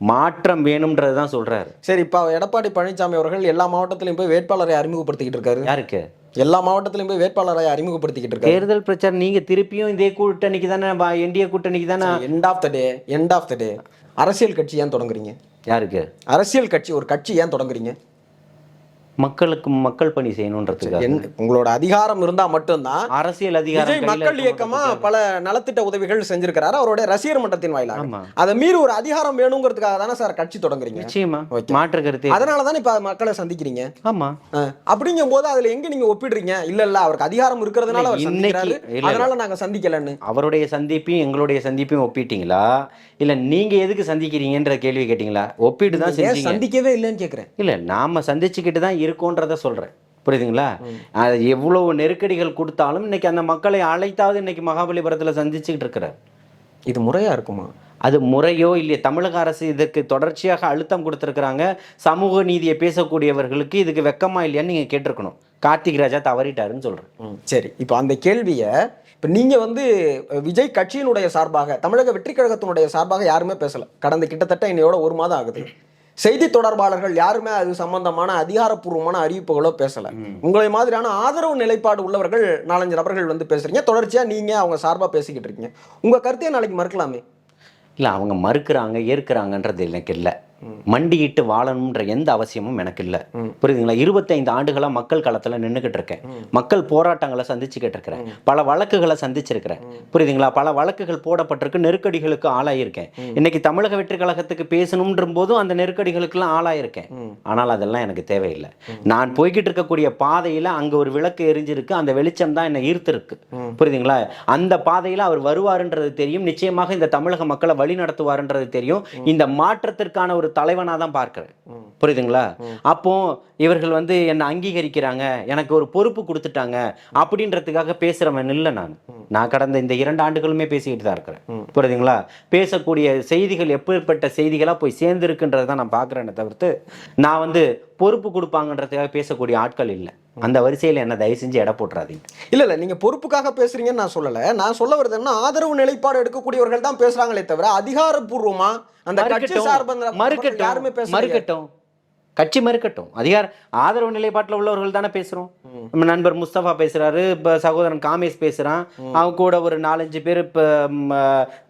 மாற்றம் வேணும்ன்றது தான் சொல்றாரு. சரி, இப்போ எடப்பாடி பழனிசாமி அவர்கள் எல்லா மாவட்டத்திலையும் போய் வேட்பாளரை அறிமுகப்படுத்திக்கிட்டு இருக்காரு. யாருக்கு? எல்லா மாவட்டத்திலையும் போய் வேட்பாளரை அறிமுகப்படுத்திக்கிட்டு இருக்காரு. தேர்தல் பிரச்சாரம் நீங்க திருப்பியும் இதே கூட்டணிக்கு தானே, என்டிஏ கூட்டணிக்கு தானே. எண்ட் ஆஃப் த டே அரசியல் கட்சி ஏன் தொடங்குறீங்க? யாருக்கு அரசியல் கட்சி? ஒரு கட்சி ஏன் தொடங்குறீங்க? மக்கள் பணி செய்யணும்ன்றதுக்கு. உங்களோட அதிகாரம் இருந்தா மட்டும்தான். அரசியல் அதிகாரம் மக்கள் இயக்கமா பல நலத்திட்ட உதவிகள் செஞ்சிருக்கிறாரு அவருடைய ரசிகர் மன்றத்தின் வாயிலாக. அதை மீறி ஒரு அதிகாரம் வேணுங்கிறதுக்காக தானே சார் கட்சி தொடங்குறீங்க. நிச்சயமா, மாற்று கருத்து. அதனால தானே இப்ப மக்களை சந்திக்கிறீங்க. ஆமா, அப்படிங்கும் போது அதுல எங்க நீங்க ஒப்பிடுறீங்க? இல்ல அவருக்கு அதிகாரம் இருக்கிறதுனால இன்னைக்கு அதனால நாங்க சந்திக்கலன்னு. அவருடைய சந்திப்பையும் எங்களுடைய சந்திப்பையும் ஒப்பிட்டீங்களா, இல்ல நீங்க எதுக்கு சந்திக்கிறீங்கன்ற கேள்வி கேட்டீங்களா? ஒப்பிட்டு தான் சந்திக்கவே இல்லைன்னு கேட்கிறேன். இல்ல, நாம சந்திச்சுக்கிட்டு தான் இருக்கோன்றத சொல்றேன், புரியுதுங்களா? அது எவ்வளவு நெருக்கடிகள் கொடுத்தாலும் இன்னைக்கு அந்த மக்களை அழைத்தாவது இன்னைக்கு மகாபலிபுரத்துல சந்திச்சுக்கிட்டு இருக்கிறார். இது முறையா இருக்குமா? அது முறையோ இல்லையா? தமிழக அரசு இதற்கு தொடர்ச்சியாக அழுத்தம் கொடுத்துருக்குறாங்க. சமூக நீதியை பேசக்கூடியவர்களுக்கு இதுக்கு வெக்கமா இல்லையான்னு நீங்க கேட்டிருக்கணும். கார்த்திக் ராஜா தவறிட்டாருன்னு சொல்றேன். சரி, இப்போ அந்த கேள்வியை இப்போ நீங்கள் விஜய் கட்சியினுடைய சார்பாக, தமிழக வெற்றி கழகத்தினுடைய சார்பாக யாருமே பேசலை. கடந்த கிட்டத்தட்ட இன்னையோட ஒரு மாதம் ஆகுது. செய்தி தொடர்பாளர்கள் யாருமே அது சம்பந்தமான அதிகாரப்பூர்வமான அறிவிப்புகளோ பேசலை. உங்களை மாதிரியான ஆதரவு நிலைப்பாடு உள்ளவர்கள் 4-5 நபர்கள் பேசுறீங்க. தொடர்ச்சியாக நீங்கள் அவங்க சார்பாக பேசிக்கிட்டு இருக்கீங்க. உங்கள் கருத்தையே நாளைக்கு மறுக்கலாமே. இல்லை, அவங்க மறுக்கிறாங்க ஏற்கிறாங்கன்றது எனக்கு இல்லை. மண்டியிட்டு வாழணும்ன்ற எந்த அவசியமும் எனக்கு இல்லை, புரியுதுங்களா? 25 ஆண்டுகளாக மக்கள் களத்தில் நின்றுக்கிட்டு இருக்கேன். மக்கள் போராட்டங்களை சந்திச்சுக்கிட்டு இருக்கிறேன். பல வழக்குகளை சந்திச்சிருக்கிறேன், புரியுதுங்களா? பல வழக்குகள் போடப்பட்டிருக்கு, நெருக்கடிகளுக்கு ஆளாயிருக்கேன். இன்னைக்கு தமிழக வெற்றி கழகத்துக்கு பேசணுன்ற போதும் அந்த நெருக்கடிகளுக்கெல்லாம் ஆளாயிருக்கேன். ஆனால் அதெல்லாம் எனக்கு தேவையில்லை. நான் போய்கிட்டு இருக்கக்கூடிய பாதையில் அங்கே ஒரு விளக்கு எரிஞ்சிருக்கு, அந்த வெளிச்சம் தான் என்னை ஈர்த்திருக்கு, புரியுதுங்களா? அந்த பாதையில் அவர் வருவாருன்றது தெரியும். நிச்சயமாக இந்த தமிழக மக்களை வழி நடத்துவாருன்றது தெரியும். இந்த மாற்றத்திற்கான ஒரு தலைவனாக தான் பார்க்குறேன். புரியுதுங்களா? அப்போ இவர்கள் வந்து என்னை அங்கீகரிக்கிறாங்க, எனக்கு ஒரு பொறுப்பு கொடுத்துட்டாங்க அப்படின்றதுக்காக பேசுகிறவன் இல்லை நான். நான் கடந்த இந்த 2 ஆண்டுகளுமே பேசிக்கிட்டு தான் இருக்கிறேன். புரியுதுங்களா? பேசக்கூடிய செய்திகள் எப்படிப்பட்ட செய்திகளாக போய் சேர்ந்துருக்குன்றது தான் நான் பார்க்குறேன்னு தவிர்த்து நான் வந்து பொறுப்பு கொடுப்பாங்கன்றதுக்காக பேசக்கூடிய ஆட்கள் இல்லை. அந்த வரிசையில் என்ன தயவு செஞ்சு எடை போட்டுறாதீங்க. இல்ல நீங்க பொறுப்புக்காக பேசுறீங்கன்னு நான் சொல்லல. நான் சொல்ல வருது என்ன, ஆதரவு நிலைப்பாடு எடுக்கக்கூடியவர்கள் தான் பேசுறாங்களே தவிர அதிகாரப்பூர்வமா அந்த கட்சி சார்பு யாருமே மறுக்கட்டும், கட்சி மறுக்கட்டும். ஆதரவு நிலைப்பாட்டில் உள்ளவர்கள் தானே பேசுறோம். நம்ம நண்பர் முஸ்தபா பேசுறாரு, இப்போ சகோதரன் காமேஷ் பேசுறான், அவங்க கூட ஒரு 4-5 பேர் இப்போ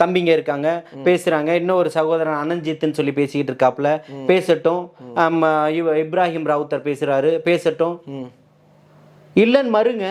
தம்பிங்க இருக்காங்க பேசுறாங்க. இன்னொரு சகோதரன் அனஞ்சித்னு சொல்லி பேசிக்கிட்டு இருக்காப்புல, பேசட்டும். இப்ராஹிம் ராவுத்தர் பேசுறாரு, பேசட்டும். இல்லன்னு மறுங்க.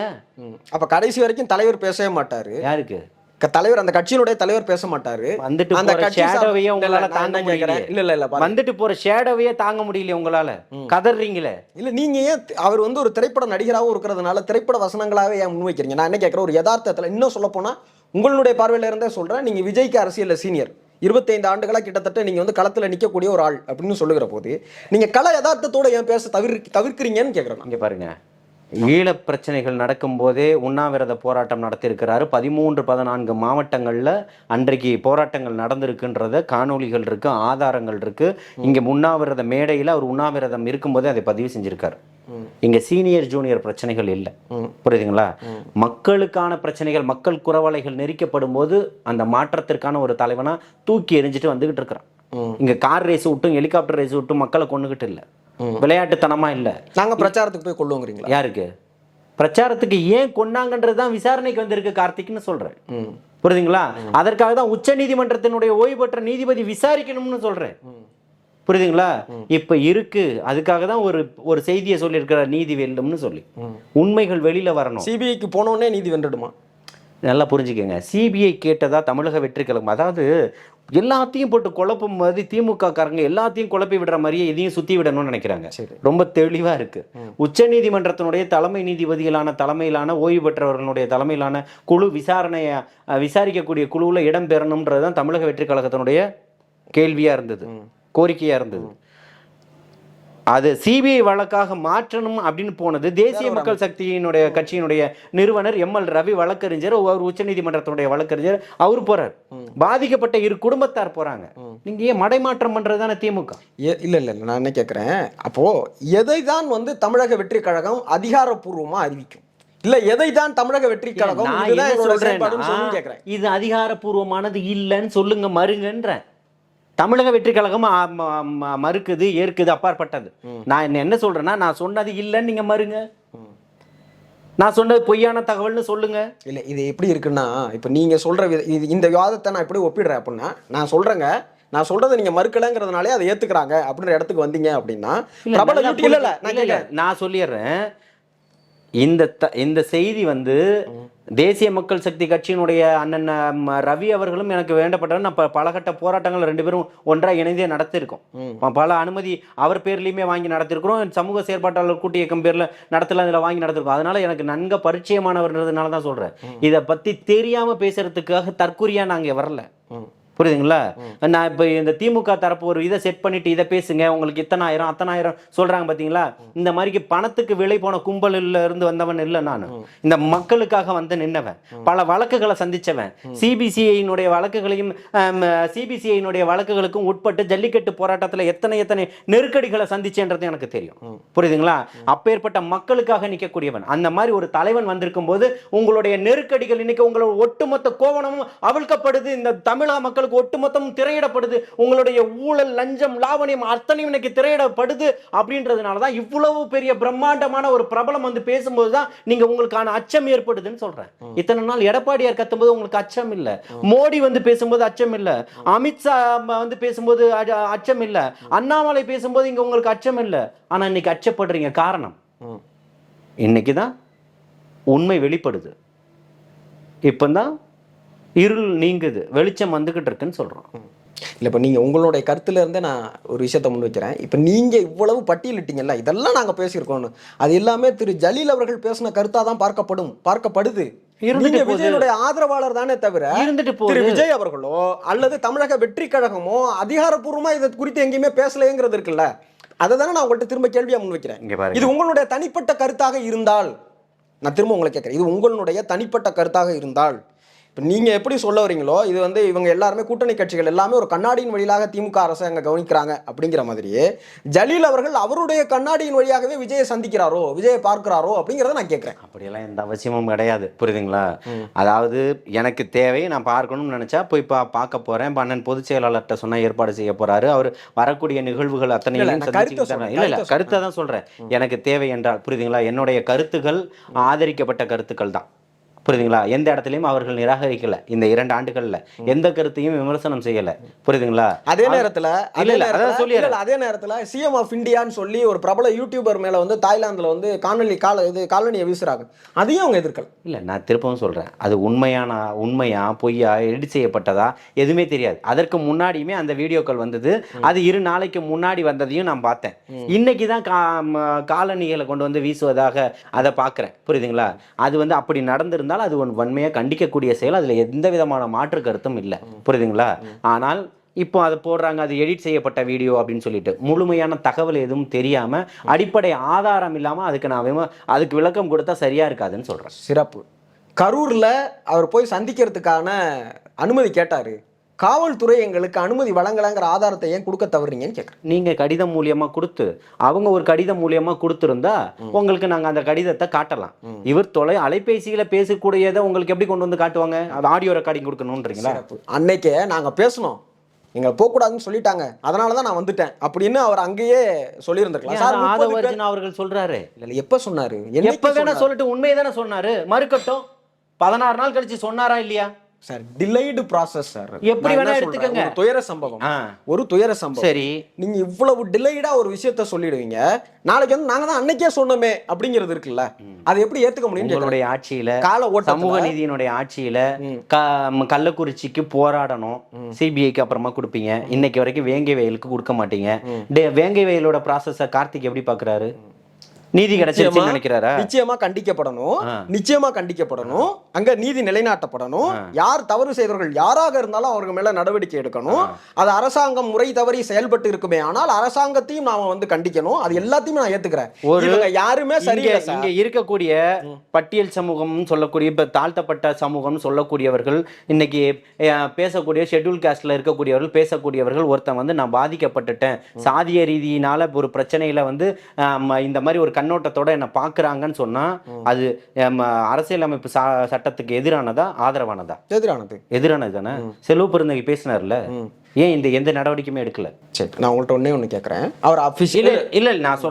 அப்ப கடைசி வரைக்கும் தலைவர் பேசவே மாட்டாரு. யாருக்கு தலைவர்? அந்த கட்சியினுடைய தலைவர் பேச மாட்டாரு. வந்துட்டு போற ஷேடோவையே உங்களால தாங்க முடியல. இல்ல வந்துட்டு போற ஷேடோவையே தாங்க முடியல உங்களால. கதறீங்களே. இல்ல நீங்க ஏன் அவர் வந்து ஒரு திரைப்பட நடிகராகவும் இருக்கிறதுனால திரைப்பட வசனங்களாவே ஏன் முன்வைக்கிறீங்க? நான் என்ன கேட்கிறேன், ஒரு யதார்த்தத்துல இன்னும் சொல்ல போனா உங்களுடைய பார்வையில இருந்தே சொல்றேன், நீங்க விஜய்க்கு அரசியல்ல சீனியர், 25 ஆண்டுகளா கிட்டத்தட்ட நீங்க வந்து களத்துல நிக்கக்கூடிய ஒரு ஆள் அப்படின்னு சொல்லுகிற போது நீங்க கள யதார்த்தத்தோட ஏன் பேச தவிர்க்கிறீங்கன்னு கேட்கிறேன். இங்க பாருங்க, ஈழ பிரச்சனைகள் நடக்கும்போதே உண்ணாவிரத போராட்டம் நடத்தியிருக்கிறாரு. 13-14 மாவட்டங்களில் அன்றைக்கு போராட்டங்கள் நடந்திருக்குன்றத காணொலிகள் இருக்கு, ஆதாரங்கள் இருக்கு. இங்கே உண்ணாவிரத மேடையில் அவர் உண்ணாவிரதம் இருக்கும்போதே அதை பதிவு செஞ்சிருக்காரு. இங்க சீனியர் ஜூனியர் பிரச்சனைகள் இல்லை. புரியுதுங்களா? மக்களுக்கான பிரச்சனைகள், மக்கள் குரவலைகள் நெரிக்கப்படும் போது அந்த மாற்றத்திற்கான ஒரு தலைவனா தூக்கி எறிஞ்சிட்டு வந்துகிட்டு இருக்கிறான். இங்க கார் ரேஸ் விட்டும் ஹெலிகாப்டர் ரேஸ் விட்டும் மக்களை கொண்டுகிட்டு இல்லை, விளையாட்டுத்தனமா இல்லை. நாங்க பிரச்சாரத்துக்கு போய் கொள்ளுங்கிறீங்களா? யாருக்கு பிரச்சாரத்துக்கு ஏன் கொண்டாங்கன்றதுதான் விசாரணைக்கு வந்திருக்கு கார்த்திக்னு சொல்றேன். புரியுதுங்களா? அதற்காக தான் உச்ச நீதிமன்றத்தினுடைய ஓய்வு பெற்ற நீதிபதி விசாரிக்கணும்னு சொல்றேன். புரியுதுங்களா? இப்ப இருக்கு, அதுக்காக தான் ஒரு செய்தியை சொல்லியிருக்கிறார், நீதி வேண்டும்னு சொல்லி. உண்மைகள் வெளியில வரணும். சிபிஐக்கு போனோடனே நீதி வென்றுடுமா? நல்லா புரிஞ்சுக்கங்க. சிபிஐ கேட்டதா தமிழக வெற்றி கழகம், அதாவது எல்லாத்தையும் போட்டு குழப்பும் போது திமுக காரங்க எல்லாத்தையும் குழப்பி விடுற மாதிரியே இதையும் சுத்தி விடணும்னு நினைக்கிறாங்க. ரொம்ப தெளிவா இருக்கு. உச்ச நீதிமன்றத்தினுடைய தலைமை நீதிபதிகளான தலைமையிலான ஓய்வு பெற்றவர்களுடைய தலைமையிலான குழு விசாரிக்கக்கூடிய குழுவில் இடம் பெறணும்ன்றதுதான் தமிழக வெற்றி கழகத்தினுடைய கேள்வியா இருந்தது, கோரிக்கையா இருந்தது. அது சிபிஐ வழக்காக மாற்றணும் அப்படின்னு போனது தேசிய மக்கள் சக்தியினுடைய கட்சியினுடைய நிறுவனர் ML ரவி வழக்கறிஞர், அவர் உச்ச நீதிமன்றத்தினுடைய வழக்கறிஞர், அவர் போறார். பாதிக்கப்பட்ட 2 குடும்பத்தார் போறாங்க. நீங்க ஏன் மடைமாற்றம் பண்றதுதானே திமுக? இல்ல நான் என்ன கேட்கிறேன், அப்போ எதை தான் வந்து தமிழக வெற்றி கழகம் அதிகாரப்பூர்வமா அறிவிக்கும்? இல்ல எதை தான் தமிழக வெற்றி கழகம் சொல்றேன், இது அதிகாரப்பூர்வமானது இல்லைன்னு சொல்லுங்க, மறுங்கன்ற. தமிழக வெற்றி கழகம் மறுக்குது, ஏற்குது, அப்பாற்பட்டது. நான் என்ன சொல்றேன்னா, நான் சொன்னது இல்லைன்னு நீங்க மறுங்க, நான் சொன்னது பொய்யான தகவல்னு சொல்லுங்க. இல்ல இது எப்படி இருக்குன்னா, இப்ப நீங்க சொல்ற இந்த விவாதத்தை நான் எப்படி ஒப்பிடுறேன் அப்படின்னா, நான் சொல்றேங்க, நான் சொல்றதை நீங்க மறுக்கலங்கிறதுனாலே அதை ஏத்துக்கிறாங்க அப்படின்ற இடத்துக்கு வந்தீங்க அப்படின்னா நான் சொல்லிடுறேன். இந்த செய்தி வந்து தேசிய மக்கள் சக்தி கட்சியினுடைய அண்ணன் ரவி அவர்களும் எனக்கு வேண்டப்பட்டவர். நான் பலகட்ட போராட்டங்கள் 2 பேரும் ஒன்றா இணைந்தே நடத்திருக்கோம். பல அனுமதி அவர் பேர்லையுமே வாங்கி நடத்திருக்கிறோம். சமூக செயற்பாட்டாளர் கூட்டு இயக்கம் பேர்ல இதில் வாங்கி நடத்திருக்கோம். அதனால எனக்கு நன்க பரிச்சயமானவர்ன்றதுனால தான் சொல்றேன். இதை பத்தி தெரியாம பேசுறதுக்காக தற்கொலையா நாங்க வரல. புரியுதுங்களா? நான் இப்போ இந்த திமுக தரப்பு ஒரு இதை செட் பண்ணிட்டு இதை பேசுங்க, உங்களுக்கு இத்தனாயிரம் அத்தனாயிரம் சொல்றாங்க பார்த்தீங்களா? இந்த மாதிரிக்கு பணத்துக்கு விலை போன கும்பலில் இருந்து வந்தவன் இல்லை நான். இந்த மக்களுக்காக வந்து நின்னவன், பல வழக்குகளை சந்திச்சவன். சிபிசிஐனுடைய வழக்குகளுக்கும் உட்பட்டு ஜல்லிக்கட்டு போராட்டத்தில் எத்தனை நெருக்கடிகளை சந்திச்சேன்றது எனக்கு தெரியும். புரியுதுங்களா? அப்பேற்பட்ட மக்களுக்காக நிற்கக்கூடியவன். அந்த மாதிரி ஒரு தலைவன் வந்திருக்கும் போது உங்களுடைய நெருக்கடிகள் இன்னைக்கு உங்களோட ஒட்டுமொத்த கோவணமும் அவிழ்க்கப்படுது. இந்த தமிழக மக்களுக்கு ஒட்டுமொத்தம் திரையிடப்படுது. உங்களுடைய ஊழல், லஞ்சம், லாவணியம் அத்தனையும் இன்னைக்கு திரையிடப்படுது. அப்படின்றதுனாலதான் இவ்வளவு பெரிய பிரம்மாண்டமான ஒரு பிரபலம் வந்து பேசும்போதுதான் நீங்க உங்களுக்கான அச்சம் ஏற்படுதுன்னு சொல்றேன். இத்தனை நாள் எடப்பாடியார் கத்தும்போது உங்களுக்கு அச்சம் இல்ல, மோடி வந்து பேசும்போது அச்சம் இல்ல, அமித்ஷா வந்து பேசும்போது அச்சம் இல்ல, அண்ணாமலை பேசும்போது இங்க உங்களுக்கு அச்சம் இல்ல. ஆனா இன்னைக்கு அச்சப்படுறீங்க. காரணம், இன்னைக்குதான் உண்மை வெளிப்படுது. இப்பதான் இருள் நீங்குது, வெளிச்சம் வந்துகிட்டு இருக்குன்னு சொல்றோம். இல்லை, இப்போ நீங்கள் உங்களுடைய கருத்துல இருந்தே நான் ஒரு விஷயத்தை முன் வைக்கிறேன். இப்போ நீங்கள் இவ்வளவு பட்டியலிட்டீங்கல்ல, இதெல்லாம் நாங்கள் பேசியிருக்கோன்னு, அது எல்லாமே திரு ஜலீல் அவர்கள் பேசின கருத்தாக தான் பார்க்கப்படுது. இருந்துட்டு போகுது. விஜயனுடைய ஆதரவாளர் தானே தவிர இருந்துட்டு திரு போகுது. விஜய் அவர்களோ அல்லது தமிழக வெற்றி கழகமோ அதிகாரப்பூர்வமா இதை குறித்து எங்கேயுமே பேசலைங்கிறது இருக்குல்ல. அதை தானே நான் உங்கள்கிட்ட திரும்ப கேள்வியா முன்வைக்கிறேன். இங்க பாருங்க. இது உங்களுடைய தனிப்பட்ட கருத்தாக இருந்தால், நான் திரும்ப உங்களை கேட்குறேன், இது உங்களுடைய தனிப்பட்ட கருத்தாக இருந்தால், இப்போ நீங்கள் எப்படி சொல்ல வரீங்களோ இது வந்து இவங்க எல்லாருமே கூட்டணி கட்சிகள் எல்லாமே ஒரு கண்ணாடியின் வழியாக திமுக அரசை அங்கே கவனிக்கிறாங்க அப்படிங்கிற மாதிரியே ஜலீல் அவர்கள் அவருடைய கண்ணாடியின் வழியாகவே விஜயை சந்திக்கிறாரோ, விஜயை பார்க்கிறாரோ அப்படிங்கிறத நான் கேட்குறேன். அப்படியெல்லாம் எந்த அவசியமும் கிடையாது, புரியுதுங்களா? அதாவது எனக்கு தேவை, நான் பார்க்கணும்னு நினச்சா போய் பார்க்க போகிறேன். அண்ணன் பொதுச் செயலாளர்கிட்ட சொன்னால் ஏற்பாடு செய்ய போகிறாரு. அவர் வரக்கூடிய நிகழ்வுகள் அத்தனையும் இல்லை கருத்தை தான் சொல்கிறேன். எனக்கு தேவை என்றால், புரியுதுங்களா, என்னுடைய கருத்துக்கள் ஆதரிக்கப்பட்ட கருத்துக்கள் தான், புரியுதுங்களா? எந்த இடத்துலையும் அவர்கள் நிராகரிக்கல. இந்த 2 ஆண்டுகள்ல எந்த கருத்தையும் விமர்சனம் செய்யல, புரியுதுங்களா? அதே நேரத்துல அதே நேரத்துல சிஎம் ஆஃப் இந்தியான்னு சொல்லி ஒரு பிரபல யூடியூபர் மேல வந்து தாய்லாந்துல வந்து காலனியை வீசுறாங்க, அதையும் அவங்க எதிர்க்கல. இல்ல, நான் திருப்பவும் சொல்றேன், அது உண்மையா பொய்யா எடிட் செய்யப்பட்டதா எதுவுமே தெரியாது. அதற்கு முன்னாடியுமே அந்த வீடியோக்கள் வந்தது. அது 2 நாளைக்கு முன்னாடி வந்ததையும் நான் பார்த்தேன். இன்னைக்கு தான் காலனிகளை கொண்டு வந்து வீசுவதாக அதை பார்க்குறேன், புரியுதுங்களா? அது வந்து அப்படி நடந்திருந்தால் அது வன்மையாக கண்டிக்கக்கூடிய செயல். அதில் எந்த விதமான மாற்று கருத்தும் இல்லை, புரியுதுங்களா? ஆனால் இப்போ அதை போடுறாங்க, அது எடிட் செய்யப்பட்ட வீடியோ அப்படின்னு சொல்லிட்டு முழுமையான தகவல் எதுவும் தெரியாமல் அடிப்படை ஆதாரம் இல்லாமல் அதுக்கு விளக்கம் கொடுத்தா சரியா இருக்காதுன்னு சொல்கிறேன். சிறப்பு. கரூரில் அவர் போய் சந்திக்கிறதுக்கான அனுமதி கேட்டார், காவல்துறை எங்களுக்கு அனுமதி வழங்கலைங்கிற ஆதாரத்தை ஏன் கொடுக்க தவறீங்கன்னு கேட்குறேன். நீங்கள் கடிதம் மூலியமாக கொடுத்து, அவங்க ஒரு கடிதம் மூலியமாக கொடுத்துருந்தா உங்களுக்கு நாங்கள் அந்த கடிதத்தை காட்டலாம். இவர் அலைபேசியில் பேசக்கூடியதை உங்களுக்கு எப்படி கொண்டு வந்து காட்டுவாங்க? அது ஆடியோ ரெக்கார்டிங் கொடுக்கணுன்றீங்களா? அன்னைக்கே நாங்கள் பேசணும், எங்களை போகக்கூடாதுன்னு சொல்லிட்டாங்க, அதனால தான் நான் வந்துட்டேன் அப்படின்னு அவர் அங்கேயே சொல்லியிருந்திருக்கலாம். அவர்கள் சொல்றாரு. இல்லை, எப்போ சொன்னார்? எப்போ வேணா சொல்லிட்டு உண்மையை தானே சொன்னாரு. மறுக்கட்டும், 16 நாள் கழிச்சு சொன்னாரா இல்லையா? Sir, delayed process sir. எப்படி வேணா எடுத்துக்கங்க. ஒரு துயர சம்பவம். சரி, நீங்க இவ்வளவு டிலேய்டா ஒரு விஷயத்த சொல்லிடுவீங்க, நாளைக்கு வந்து நாங்க தான் அன்னைக்கே சொன்னோமே அப்படிங்கிறது இருக்குல்ல, அதை எப்படி ஏத்துக்க முடியும்? உங்களுடைய ஆட்சியில, சமூக நீதியினுடைய ஆட்சியில கள்ளக்குறிச்சிக்கு போராடணும், சிபிஐக்கு அப்புறமா கொடுப்பீங்க. இன்னைக்கு வரைக்கும் வேங்கை வயலுக்கு கொடுக்க மாட்டீங்க. வேங்கை வயலோட ப்ராசஸ கார்த்திக் எப்படி பாக்குறாரு? நீதி கிடைச்சிருச்சுன்னு நினைக்கிறாரா? நிச்சயமா கண்டிக்கப்படணும். அங்க நீதி நிலைநாட்டப்படணும். யார் தவறு செய்தவர்கள் யாராக இருந்தாலும் அவர்கள் மேல நடவடிக்கை எடுக்கணும். அது அரசாங்கம் முறை தவறி செயல்பட்டு இருக்குமே, ஆனால் அரசாங்கத்தையும் நாம வந்து கண்டிக்கணும். அது எல்லாத்தையும் நான் ஏத்துக்கிறேன். இவங்க யாருமே சரியில்லை. இங்க இருக்கக்கூடிய பட்டியல் சமூகம் சொல்லக்கூடிய, இப்ப தாழ்த்தப்பட்ட சமூகம் சொல்லக்கூடியவர்கள், இன்னைக்கு பேசக்கூடிய ஷெட்யூல் காஸ்ட்ல இருக்கக்கூடியவர்கள் பேசக்கூடியவர்கள், ஒருத்தன் வந்து நான் பாதிக்கப்பட்டுட்டேன், சாதிய ரீதியினால ஒரு பிரச்சனையில வந்து இந்த மாதிரி ஒரு கண்ணோட்டத்தோட என்ன பாக்குறாங்கன்னு சொன்னா, அது அரசியலமைப்பு சட்டத்துக்கு எதிரானதா ஆதரவானதா? எதிரானது தானே. செல்வ பெருந்தகை பேசினார்ல, ஏன் எந்த நடவடிக்கையுமே எடுக்கல? சரி, நான் உங்கள்கிட்ட ஒண்ணே கேட்கிறேன். அவர் இல்ல நான்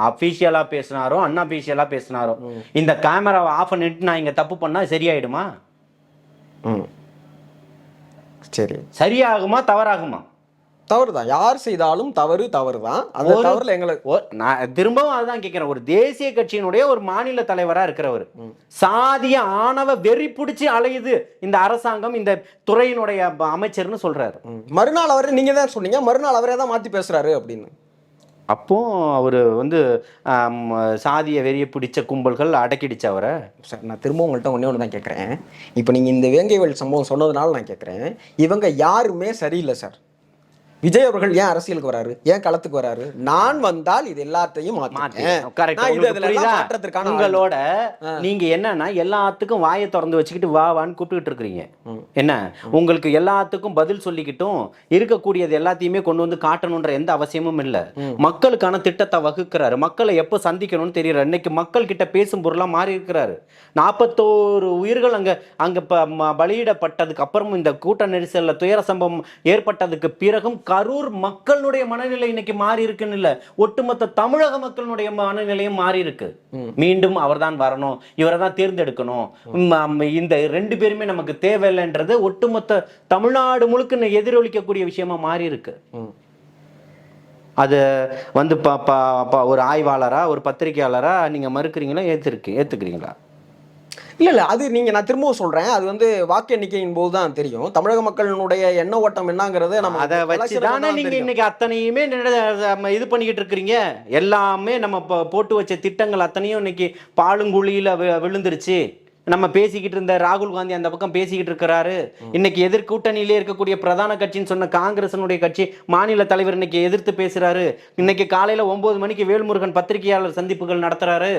அபிஷியலா பேசினாரோ அன்அபிஷியலா பேசினாரோ, இந்த கேமராவை ஆஃப் பண்ணிட்டு நான் இங்க தப்பு பண்ணா சரியாயிடுமா? சரி, சரியாகுமா தவறாகுமா? தவறுதான். யார் செய்தாலும் தவறு தான். அந்த தவறுல எங்களுக்கு, நான் திரும்பவும் அதுதான் கேட்கிறேன். ஒரு தேசிய கட்சியினுடைய ஒரு மாநில தலைவரா இருக்கிறவர், சாதிய ஆணவ வெறி பிடிச்சி அலையுது இந்த அரசாங்கம், இந்த துறையினுடைய அமைச்சர்னு சொல்றாரு. மறுநாள் அவரே, நீங்க தான் சொன்னீங்க, மறுநாள் அவரே தான் மாத்தி பேசுறாரு அப்படின்னு. அப்போ அவர் வந்து சாதிய வெறிய பிடிச்ச கும்பல்கள் அடக்கிடுச்சு அவரை. சார், நான் திரும்ப உங்கள்கிட்ட ஒன்று தான் கேட்குறேன். இப்போ நீங்கள் இந்த வேங்கைவேல் சம்பவம் சொன்னதுனால நான் கேட்குறேன், இவங்க யாருமே சரியில்லை சார். விஜய் அவர்கள் ஏன் அரசியலுக்கு வராரு, ஏன் களத்துக்கு வராரு? நான் வந்தால் இது எல்லாத்தையும் உங்களோட நீங்க என்னன்னா எல்லாத்துக்கும் வாயை திறந்து வச்சுக்கிட்டு வான்னு கூப்பிட்டு இருக்கிறீங்க. என்ன, உங்களுக்கு எல்லாத்துக்கும் பதில் சொல்லிக்கிட்டும் இருக்கக்கூடியது எல்லாத்தையுமே கொண்டு வந்து காட்டணும்ன்ற எந்த அவசியமும் இல்ல. மக்களுக்கான திட்டத்தை வகுக்கிறாரு, மக்களை எப்ப சந்திக்கணும்னு தெரியல. இன்னைக்கு மக்கள் கிட்ட பேசும் பொருளா மாறி இருக்கிறாரு. 41 உயிர்கள் அங்க பலியிடப்பட்டதுக்கு அப்புறமும், இந்த கூட்ட நெரிசல்ல துயர சம்பவம் ஏற்பட்டதுக்கு பிறகும் கரூர் மக்களுடைய மனநிலை இன்னைக்கு மாறி இருக்குன்னு இல்ல, ஒட்டுமொத்த தமிழக மக்களுடைய மனநிலையும் மாறி இருக்கு. மீண்டும் அவர்தான் வரணும், இவரை தான் தேர்ந்தெடுக்கணும், இந்த 2 பேருமே நமக்கு தேவையில்லைன்றது ஒட்டுமொத்த தமிழ்நாடு முழுக்க எதிரொலிக்கக்கூடிய விஷயமா மாறி இருக்கு. அது வந்து ஒரு ஆய்வாளரா, ஒரு பத்திரிகையாளரா நீங்க மறுக்கிறீங்களா, ஏத்துக்கிறீங்களா? இல்லை, அது நான் திரும்பவும் சொல்றேன், அது வந்து வாக்கு எண்ணிக்கையின் போது தான் தெரியும் தமிழக மக்களுடைய எண்ண ஓட்டம் என்னங்கிறது. நம்ம அதை வச்சு தானே நீங்க இன்னைக்கு அத்தனையுமே இது பண்ணிக்கிட்டு இருக்கிறீங்க. எல்லாமே நம்ம போட்டு வச்ச திட்டங்கள் அத்தனையும் இன்னைக்கு பாலுங்குழியில விழுந்துருச்சு. நம்ம பேசிக்கிட்டு இருந்த ராகுல் காந்தி அந்த பக்கம் பேசிக்கிட்டு இருக்கிறாரு. இன்னைக்கு எதிர்கூட்டணியிலே இருக்கக்கூடிய பிரதான கட்சின்னு சொன்ன காங்கிரஸினுடைய கட்சி மாநில தலைவர் இன்னைக்கு எதிர்த்து பேசுறாரு. இன்னைக்கு காலையில 9 மணிக்கு வேல்முருகன் பத்திரிகையாளர் சந்திப்புகள் நடத்துறாரு.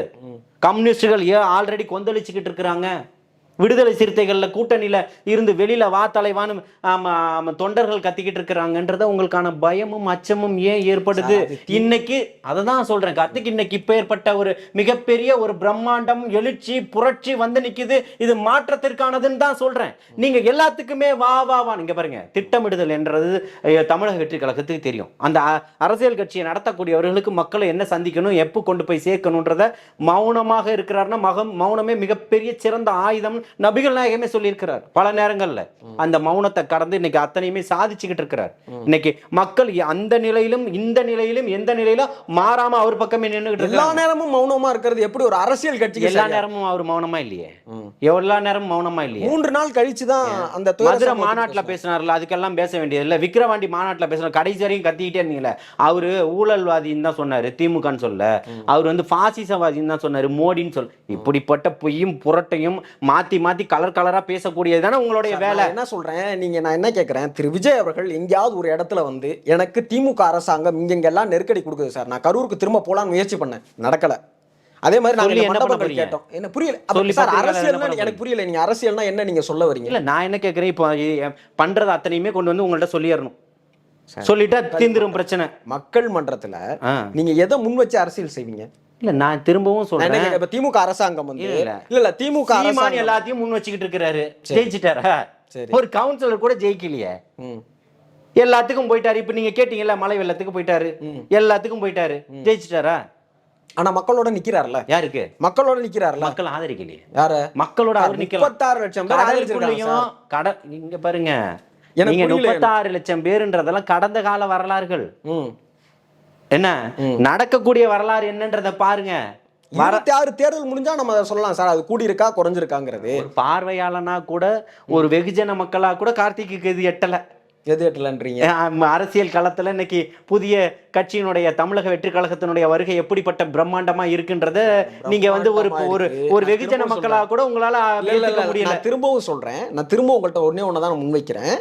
கம்யூனிஸ்டுகள் ஆல்ரெடி கொந்தளிச்சுக்கிட்டு இருக்கிறாங்க. விடுதலை சிறுத்தைகள்ல கூட்டணியில இருந்து வெளியில வா தலைவான்னு தொண்டர்கள் கத்திக்கிட்டு இருக்கிறாங்கன்றத உங்களுக்கான பயமும் அச்சமும் ஏன் ஏற்படுது? இன்னைக்கு அதை தான் சொல்றேன் கார்த்திக். இன்னைக்கு இப்ப ஏற்பட்ட ஒரு மிகப்பெரிய ஒரு பிரம்மாண்டம் எழுச்சி புரட்சி வந்து நிக்குது. இது மாற்றத்திற்கானதுன்னு தான் சொல்றேன். நீங்க எல்லாத்துக்குமே வா வா வா நீங்க பாருங்க, திட்டமிடுதல் என்றது தமிழக வெற்றி கழகத்துக்கு தெரியும். அந்த அரசியல் கட்சியை நடத்தக்கூடியவர்களுக்கு மக்களை என்ன சந்திக்கணும், எப்போ கொண்டு போய் சேர்க்கணும்ன்றத மௌனமாக இருக்கிறார்னா மௌனமே மிகப்பெரிய சிறந்த ஆயுதம். நபிகள் நாயகமே சொல்லியிருக்கிறார் பல நேரங்கள்ல. அந்த மௌனத்தை கடந்து இன்னைக்கு அத்தனையுமே சாதிச்சுக்கிட்டு இருக்கிறார். இன்னைக்கு மக்கள் அந்த நிலையிலும் இந்த நிலையிலும் எந்த நிலையிலும் மாறாம அவர் பக்கமே நின்றுகிட்டு எல்லா நேரமும் மௌனமா இருக்கிறது எப்படி ஒரு அரசியல் கட்சி? எல்லா நேரமும் அவர் மௌனமா இல்லையே, எல்லா நேரமும் மௌனமா இல்லையே. 3 நாள் கழிச்சுதான் அந்த மதுரை மாநாட்டுல பேசினார்ல, அதுக்கெல்லாம் பேச வேண்டியது இல்ல. விக்கிரவாண்டி மாநாட்டுல பேசினார், கடைசி வரையும் கத்திக்கிட்டே இருந்தீங்களே. அவரு ஊழல்வாதின்னு தான் சொன்னாரு, திமுகன்னு சொல்ல. அவர் வந்து பாசிசவாதின்னு தான் சொன்னாரு, மோடின்னு சொல்ல. இப்படிப்பட்ட பொய்யும் புரட்டையும் மாத்தி மாத்தி கலர் கலரா பேசக்கூடியதுதானே உங்களுடைய வேலை. என்ன சொல்றேன், நான் என்ன கேட்கிறேன், திரு விஜய் அவர்கள் எங்கேயாவது ஒரு இடத்துல வந்து எனக்கு திமுக அரசாங்கம் இங்கெல்லாம் நெருக்கடி கொடுக்குது சார், நான் கரூருக்கு திரும்ப போலான்னு முயற்சி பண்ணேன், நடக்கல. அதே மாதிரி நாங்க மண்டபங்கள் கேட்டோம், என்ன புரியல சார். அரசியல்னா எனக்கு புரியல, நீங்க அரசியல்னா என்ன நீங்க சொல்ல வரீங்க? இல்ல நான் என்ன கேட்கிறேன், இப்போ பண்றது அத்தனையுமே கொண்டு வந்து உங்கள்ட்ட சொல்லிடணும், சொல்லிட்டா தீந்துரும் பிரச்சனை. மக்கள் மன்றத்துல நீங்க எதை முன் வச்சு அரசியல் செய்வீங்க? இல்ல நான் திரும்பவும் சொல்றேன், இப்ப திமுக அரசாங்கம் வந்து இல்ல திமுக அரசாங்கம் எல்லாத்தையும் முன் வச்சுக்கிட்டு இருக்கிறாரு. ஜெயிச்சிட்டாரா? ஒரு கவுன்சிலர் கூட ஜெயிக்கலையே, எல்லாத்துக்கும் போயிட்டாரு. இப்ப நீங்க கேட்டீங்கல்ல, மழை வெள்ளத்துக்கு போயிட்டாரு, எல்லாத்துக்கும் போயிட்டாரு, ஜெயிச்சிட்டாரா? ஆனா மக்களோட நிக்கிறார்ல. யாருக்கு? மக்களோட நிக்கிறார்ல. மக்கள் ஆதரிக்கலையே. யார? மக்களோட அவர் நிக்கலாம். 36 லட்சம் பேர் ஆதரிச்சிருக்காங்க. இங்க பாருங்க, நீங்க 36 லட்சம் பேருன்றதெல்லாம் கடந்த கால வரலாறுகள். என்ன நடக்கக்கூடிய வரலாறு என்னன்றத பாருங்க. 26 தேர்தல் முடிஞ்சா நம்ம அதை சொல்லலாம் சார், அது கூடி இருக்கா குறைஞ்சிருக்காங்கிறது. பார்வையாளனா கூட ஒரு வெகுஜன மக்களா கூட கார்த்திக்கு இது எட்டல. எது எட்டலன்றீங்க? அரசியல் களத்துல இன்னைக்கு புதிய கட்சியினுடைய தமிழக வெற்றி கழகத்தினுடைய வருகை எப்படிப்பட்ட பிரம்மாண்டமா இருக்குன்றத நீங்க வந்து ஒரு வெகுஜன மக்களா கூட உங்களால முடியல. நான் திரும்பவும் சொல்றேன், நான் திரும்ப உங்கள்கிட்ட ஒன்னே நான் முன்வைக்கிறேன்.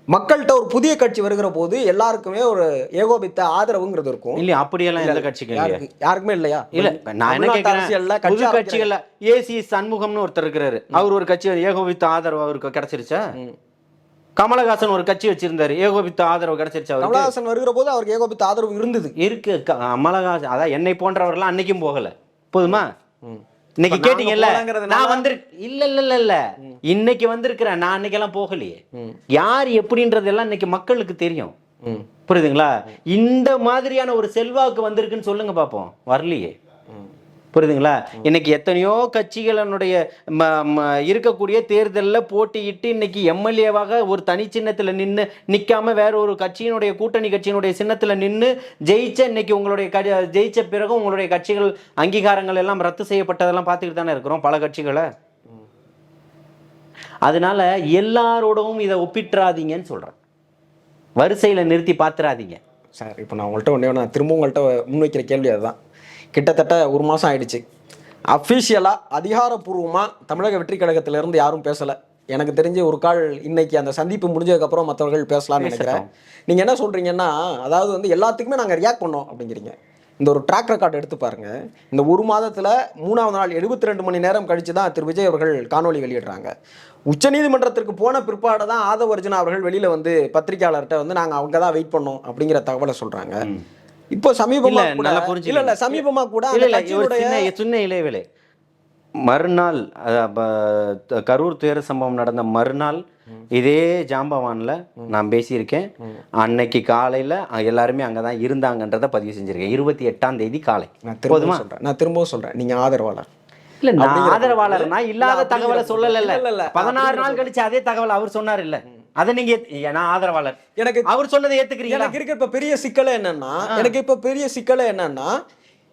மக்கள்கிட்ட ஒரு புதிய கட்சி வருகிற போது எல்லாருக்குமே ஒரு ஏகோபித்த ஆதரவுங்கிறது இருக்கும். இல்ல அப்படியெல்லாம் எந்த கட்சிக்கும் யாருக்குமே இல்லையா? இல்ல நான் என்ன கேக்குறேன், புது கட்சிகள்ல ஏசி சண்முகம்னு ஒருத்தர் இருக்கிறாரு, அவர் ஒரு கட்சி ஏகோபித்த ஆதரவு அவருக்கு கிடைச்சிருச்சா? கமலஹாசன் ஒரு கட்சி வச்சிருந்தாரு, ஏகோபித்த ஆதரவு கிடைச்சிருச்சா? கமலஹாசன் வருகிற போது அவருக்கு ஏகோபித்த ஆதரவு இருந்தது, இருக்கு. கமலஹாசன் அதான் என்னை போன்றவர்கள்லாம் அன்னைக்கும் போகல, போதுமா? இன்னைக்கு கேட்டீங்கல்ல, நான் வந்து இல்ல இல்ல இல்ல இல்ல இன்னைக்கு வந்திருக்கிறேன், நான் அன்னைக்கெல்லாம் போகலையே. யார் எப்படின்றதெல்லாம் இன்னைக்கு மக்களுக்கு தெரியும், புரியுதுங்களா? இந்த மாதிரியான ஒரு செல்வாக்கு வந்திருக்குன்னு சொல்லுங்க பாப்போம். வரலையே, புரியுதுங்களா? இன்னைக்கு எத்தனையோ கட்சிகளுடைய இருக்கக்கூடிய தேர்தலில் போட்டியிட்டு இன்னைக்கு எம்எல்ஏவாக ஒரு தனி சின்னத்தில் நிற்காம வேற ஒரு கட்சியினுடைய கூட்டணி கட்சியினுடைய சின்னத்தில் நின்று ஜெயிச்ச இன்னைக்கு உங்களுடைய ஜெயிச்ச பிறகு உங்களுடைய கட்சிகள் அங்கீகாரங்கள் எல்லாம் ரத்து செய்யப்பட்டதெல்லாம் பார்த்துக்கிட்டு தானே இருக்கிறோம் பல கட்சிகளை. அதனால எல்லாரோடவும் இதை ஒப்பிட்டுறாதீங்கன்னு சொல்றேன், வரிசையில் நிறுத்தி பார்த்துறாதீங்க சார். இப்போ நான் உங்கள்கிட்ட நான் திரும்ப உங்கள்கிட்ட முன்வைக்கிற கேள்வி அதுதான். கிட்டத்தட்ட 1 மாதம் ஆயிடுச்சு, அஃபீஷியலாக அதிகாரப்பூர்வமாக தமிழக வெற்றி கழகத்திலேருந்து யாரும் பேசலை. எனக்கு தெரிஞ்சு ஒரு கால் இன்னைக்கு அந்த சந்திப்பு முடிஞ்சதுக்கப்புறம் மற்றவர்கள் பேசலாம்னு நினைக்கிறேன். நீங்கள் என்ன சொல்கிறீங்கன்னா, அதாவது வந்து எல்லாத்துக்குமே நாங்கள் ரியாக்ட் பண்ணோம் அப்படிங்கிறீங்க. இந்த ஒரு ட்ராக் ரெக்கார்டு எடுத்து பாருங்க. இந்த 1 மாதத்தில் 3ஆவது நாள் 72 மணி நேரம் கழித்து தான் திரு விஜய் அவர்கள் காணொலி வெளியிடுறாங்க. உச்சநீதிமன்றத்திற்கு போன பிற்பாடு தான் ஆதவ் அர்ஜுனா அவர்கள் வெளியில் வந்து பத்திரிகையாளர்கிட்ட வந்து நாங்கள் அவங்க தான் வெயிட் பண்ணோம் அப்படிங்கிற தகவலை சொல்கிறாங்க. இப்போ சமீபமா கூட சின்ன இளைவேளை மறுநாள் கரூர் துயர சம்பவம் நடந்த மறுநாள் இதே ஜாம்பவான்ல நான் பேசியிருக்கேன். அன்னைக்கு காலையில எல்லாருமே அங்கதான் இருந்தாங்கன்றத பதிவு செஞ்சிருக்கேன். 28ஆம் தேதி காலை. நான் திரும்பவும் சொல்றேன், நீங்க ஆதரவாளர் இல்ல, நான் ஆதரவாளர்னா இல்லாத தகவலை சொல்லல. 16 நாள் கழிச்சு அதே தகவல் அவர் சொன்னார் இல்ல, அதை நீங்க நான் ஆதரவாளர் எனக்கு அவர் சொன்னதை ஏத்துக்கிறீங்க. எனக்கு இருக்க இப்ப பெரிய சிக்கலே என்னன்னா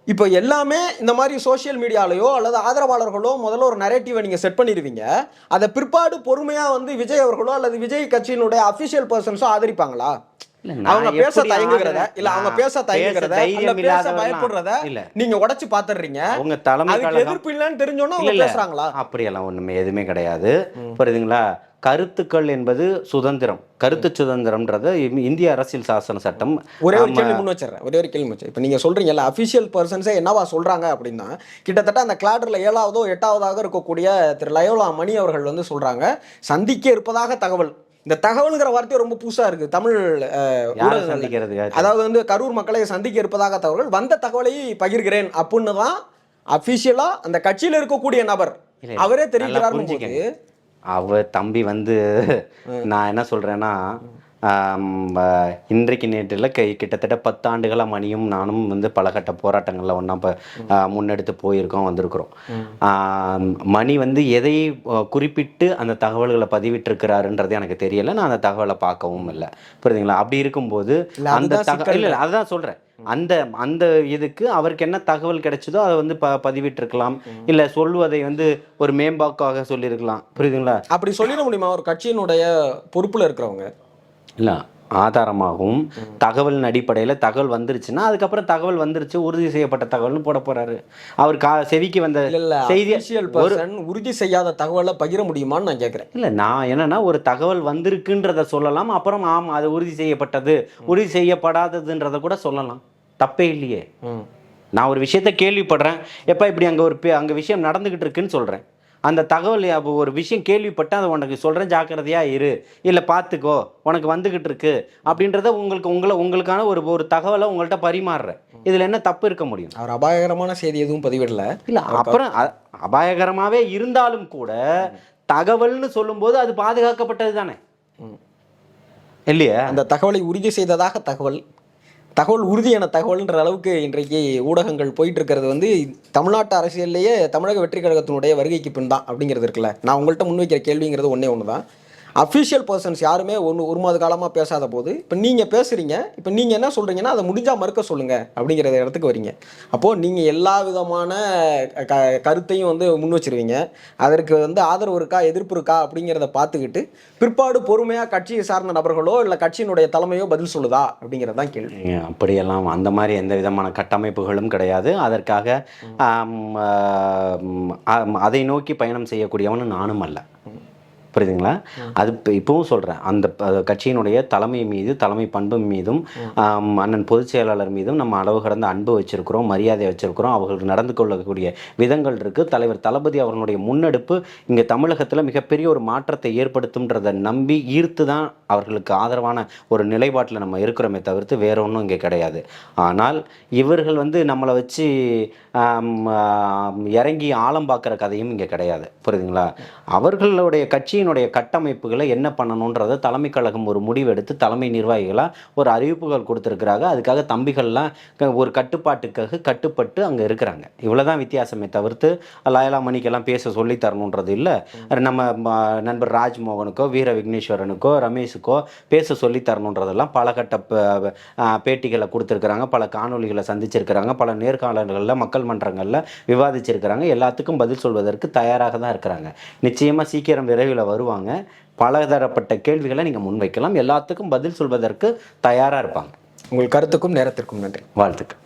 இப்போ எல்லாமே இந்த மாதிரி சோசியல் மீடியாலயோ அல்லது ஆதரவாளர்களோ முதல்ல ஒரு நரேட்டிவை நீங்க செட் பண்ணிடுவீங்க. அதை பிற்பாடு பொறுமையா வந்து விஜய் அவர்களோ அல்லது விஜய் கட்சியினுடைய அபிஷியல் பர்சன்ஸோ ஆதரிப்பாங்களா? நான் அவங்க பேச எப்படி தயங்குகிறத ஆகுறேன்? இல்ல அவங்க பேச தயங்குகிறத தைரியம் இல்ல பேச இல்லாதவர்களாம் பயப்படுறத இல்ல. நீங்க உடைச்சு பாத்துறீங்க. அவங்க தலைமை அதுக்கு கழகம் எதிர்ப்பு இல்லன்னு தெரிஞ்சோன்னா இல்ல அவங்க இல்ல பேசுறாங்களா? அப்படியெல்லாம் ஒண்ணுமே எதுவுமே கிடையாது. புரியுதுங்களா? கருத்துக்கள் என்பது சுதந்திரம். கருத்து சுதந்திரம்ன்றது இந்திய அரசியல் சாசன சட்டம். ஒரே ஒரு கேள்வி முன் வச்சிடறேன். ஒரே ஒரு கேள்வி வச்சு இப்போ நீங்கள் சொல்கிறீங்கல்ல அஃபிஷியல் பர்சன்ஸே என்னவா சொல்கிறாங்க அப்படின்னா, கிட்டத்தட்ட அந்த கிளாடரில் 7வதோ 8வதாக இருக்கக்கூடிய திரு லயோலா மணி அவர்கள் வந்து சொல்கிறாங்க, சந்திக்க இருப்பதாக தகவல். இந்த தகவல்ங்கிற வார்த்தை ரொம்ப புதுசாக இருக்குது தமிழ் யாரை ஊடகங்கள்ல. சந்திக்கிறது? அதாவது வந்து கரூர் மக்களை சந்திக்க இருப்பதாக தகவல், வந்த தகவலை பகிர்கிறேன் அப்படின்னு தான் அஃபிஷியலாக அந்த கட்சியில் இருக்கக்கூடிய நபர் இல்ல, அவரே நல்லா தெரிவிக்கிறார் போது புரிஞ்சுக்கங்க. அவ தம்பி வந்து நான் என்ன சொல்றேன்னா, இன்றைக்கு நேற்றில் கிட்டத்தட்ட 10 ஆண்டுகளாக மணியும் நானும் வந்து பல கட்ட போராட்டங்களில் ஒன்றா முன்னெடுத்து போயிருக்கோம், வந்திருக்கிறோம். மணி வந்து எதை குறிப்பிட்டு அந்த தகவல்களை பதிவிட்டிருக்கிறாருன்றது எனக்கு தெரியலை. நான் அந்த தகவலை பார்க்கவும் இல்லை. புரியுதுங்களா? அப்படி இருக்கும்போது அந்த தகவல் இல்லை, அதுதான் சொல்கிறேன். அந்த அந்த இதுக்கு அவருக்கு என்ன தகவல் கிடைச்சதோ அதை வந்து பதிவிட்டிருக்கலாம், இல்லை சொல்லுவதை வந்து ஒரு மேம்பாக்காக சொல்லியிருக்கலாம். புரியுதுங்களா? அப்படி சொல்லிட முடியுமா ஒரு கட்சியினுடைய பொறுப்பில் இருக்கிறவங்க? இல்லை, ஆதாரமாகவும் தகவலின் அடிப்படையில் தகவல் வந்துருச்சுன்னா அதுக்கப்புறம் தகவல் வந்துருச்சு, உறுதி செய்யப்பட்ட தகவல்னு போட போறாரு. அவர் செவிக்கு வந்த செய்தி உறுதி செய்யாத தகவலை பகிர முடியுமான்னு நான் கேட்குறேன். இல்லை, நான் என்னன்னா ஒரு தகவல் வந்திருக்குன்றத சொல்லலாம், அப்புறம் ஆமாம் அது உறுதி செய்யப்பட்டது உறுதி செய்யப்படாததுன்றதை கூட சொல்லலாம், தப்பே இல்லையே. நான் ஒரு விஷயத்த கேள்விப்படுறேன், எப்போ இப்படி அங்கே விஷயம் நடந்துகிட்டு இருக்குன்னு சொல்கிறேன். அந்த தகவல் ஒரு விஷயம் கேள்விப்பட்டால் அதை உனக்கு சொல்கிறேன், ஜாக்கிரதையாக இரு, இல்லை பார்த்துக்கோ உனக்கு வந்துக்கிட்டு இருக்கு அப்படின்றத உங்களுக்கான ஒரு தகவலை உங்கள்கிட்ட பரிமாறுறேன். இதில் என்ன தப்பு இருக்க முடியும்? அவர் அபாயகரமான செய்தி எதுவும் பதிவிடல. இல்லை, அப்புறம் அபாயகரமாகவே இருந்தாலும் கூட தகவல்னு சொல்லும்போது அது பாதுகாக்கப்பட்டது தானே இல்லையா? அந்த தகவலை உறுதி செய்ததாக தகவல் உறுதியான தகவல்ன்ற அளவுக்கு இன்றைக்கு ஊடகங்கள் போயிட்டு இருக்கிறது வந்து தமிழ்நாட்டு அரசியல்லையே தமிழக வெற்றி கழகத்தினுடைய வருகைக்கு பின் தான் அப்படிங்கிறது இருக்குல்ல. நான் உங்கள்கிட்ட முன்வைக்கிற கேள்விங்கிறது ஒன்று தான். அஃபிஷியல் பர்சன்ஸ் யாருமே ஒரு மாத காலமாக பேசாத போது இப்போ நீங்கள் பேசுகிறீங்க, இப்போ நீங்கள் என்ன சொல்கிறீங்கன்னா அதை முடிஞ்சால் மறுக்க சொல்லுங்கள் அப்படிங்கிற இடத்துக்கு வரீங்க. அப்போது நீங்கள் எல்லா விதமான கருத்தையும் வந்து முன் வச்சிருவீங்க, அதற்கு வந்து ஆதரவு இருக்கா எதிர்ப்பு இருக்கா அப்படிங்கிறத பார்த்துக்கிட்டு பிற்பாடு பொறுமையாக கட்சியை சார்ந்த நபர்களோ இல்லை கட்சியினுடைய தலைமையோ பதில் சொல்லுதா அப்படிங்கிறது தான் கேள்வி. அப்படியெல்லாம் அந்த மாதிரி எந்த விதமான கட்டமைப்புகளும் கிடையாது. அதற்காக அதை நோக்கி பயணம் செய்யக்கூடியவனு நானும் அல்ல. புரியுதுங்களா? அது இப்பவும் சொல்கிறேன், அந்த கட்சியினுடைய தலைமை மீது, தலைமை பண்பு மீதும் அண்ணன் பொதுச் செயலாளர் மீதும் நம்ம அளவு கடந்த அன்பு வச்சிருக்கிறோம், மரியாதை வச்சிருக்கிறோம். அவர்களுக்கு நடந்து கொள்ளக்கூடிய விதங்கள் இருக்குது. தலைவர் தளபதி அவர்களுடைய முன்னெடுப்பு இங்கே தமிழகத்தில் மிகப்பெரிய ஒரு மாற்றத்தை ஏற்படுத்தும்ன்றதை நம்பி ஈர்த்து தான் அவர்களுக்கு ஆதரவான ஒரு நிலைப்பாட்டில் நம்ம இருக்கிறோமே தவிர்த்து வேற ஒன்றும் இங்கே கிடையாது. ஆனால் இவர்கள் வந்து நம்மளை வச்சு இறங்கி ஆழம் பார்க்குற கதையும் இங்கே கிடையாது. புரியுதுங்களா? அவர்களுடைய கட்சியினுடைய கட்டமைப்புகளை என்ன பண்ணணுன்றதை தலைமை கழகம் ஒரு முடிவெடுத்து தலைமை நிர்வாகிகளாக ஒரு அறிவிப்புகள் கொடுத்துருக்குறாங்க. அதுக்காக தம்பிகள்லாம் ஒரு கட்டுப்பாட்டுக்காக கட்டுப்பட்டு அங்கே இருக்கிறாங்க. இவ்வளோதான் வித்தியாசமே தவிர்த்து லயோலா மணிக்கெல்லாம் பேச சொல்லி தரணுன்றது இல்லை. நம்ம நண்பர் ராஜ்மோகனுக்கோ வீர விக்னேஸ்வரனுக்கோ ரமேஷுக்கோ பேச சொல்லி தரணுன்றதெல்லாம் பல கட்ட பேட்டிகளை கொடுத்துருக்குறாங்க, பல காணொலிகளை சந்திச்சிருக்கிறாங்க, பல நேர்காணல்களில் மக்கள் மன்றங்களில் விவாதிச்சிருக்கிறாங்க. எல்லாத்துக்கும் பதில் சொல்வதற்கு தயாராக தான் இருக்கிறாங்க. நிச்சயமாக சீக்கிரம் விரைவில் வருவாங்க. பலதரப்பட்ட கேள்விகளை நீங்கள் முன்வைக்கலாம், எல்லாத்துக்கும் பதில் சொல்வதற்கு தயாராக இருப்பாங்க. உங்கள் கருத்துக்கும் நேரத்திற்கும் நன்றி. வாழ்த்துக்கள்.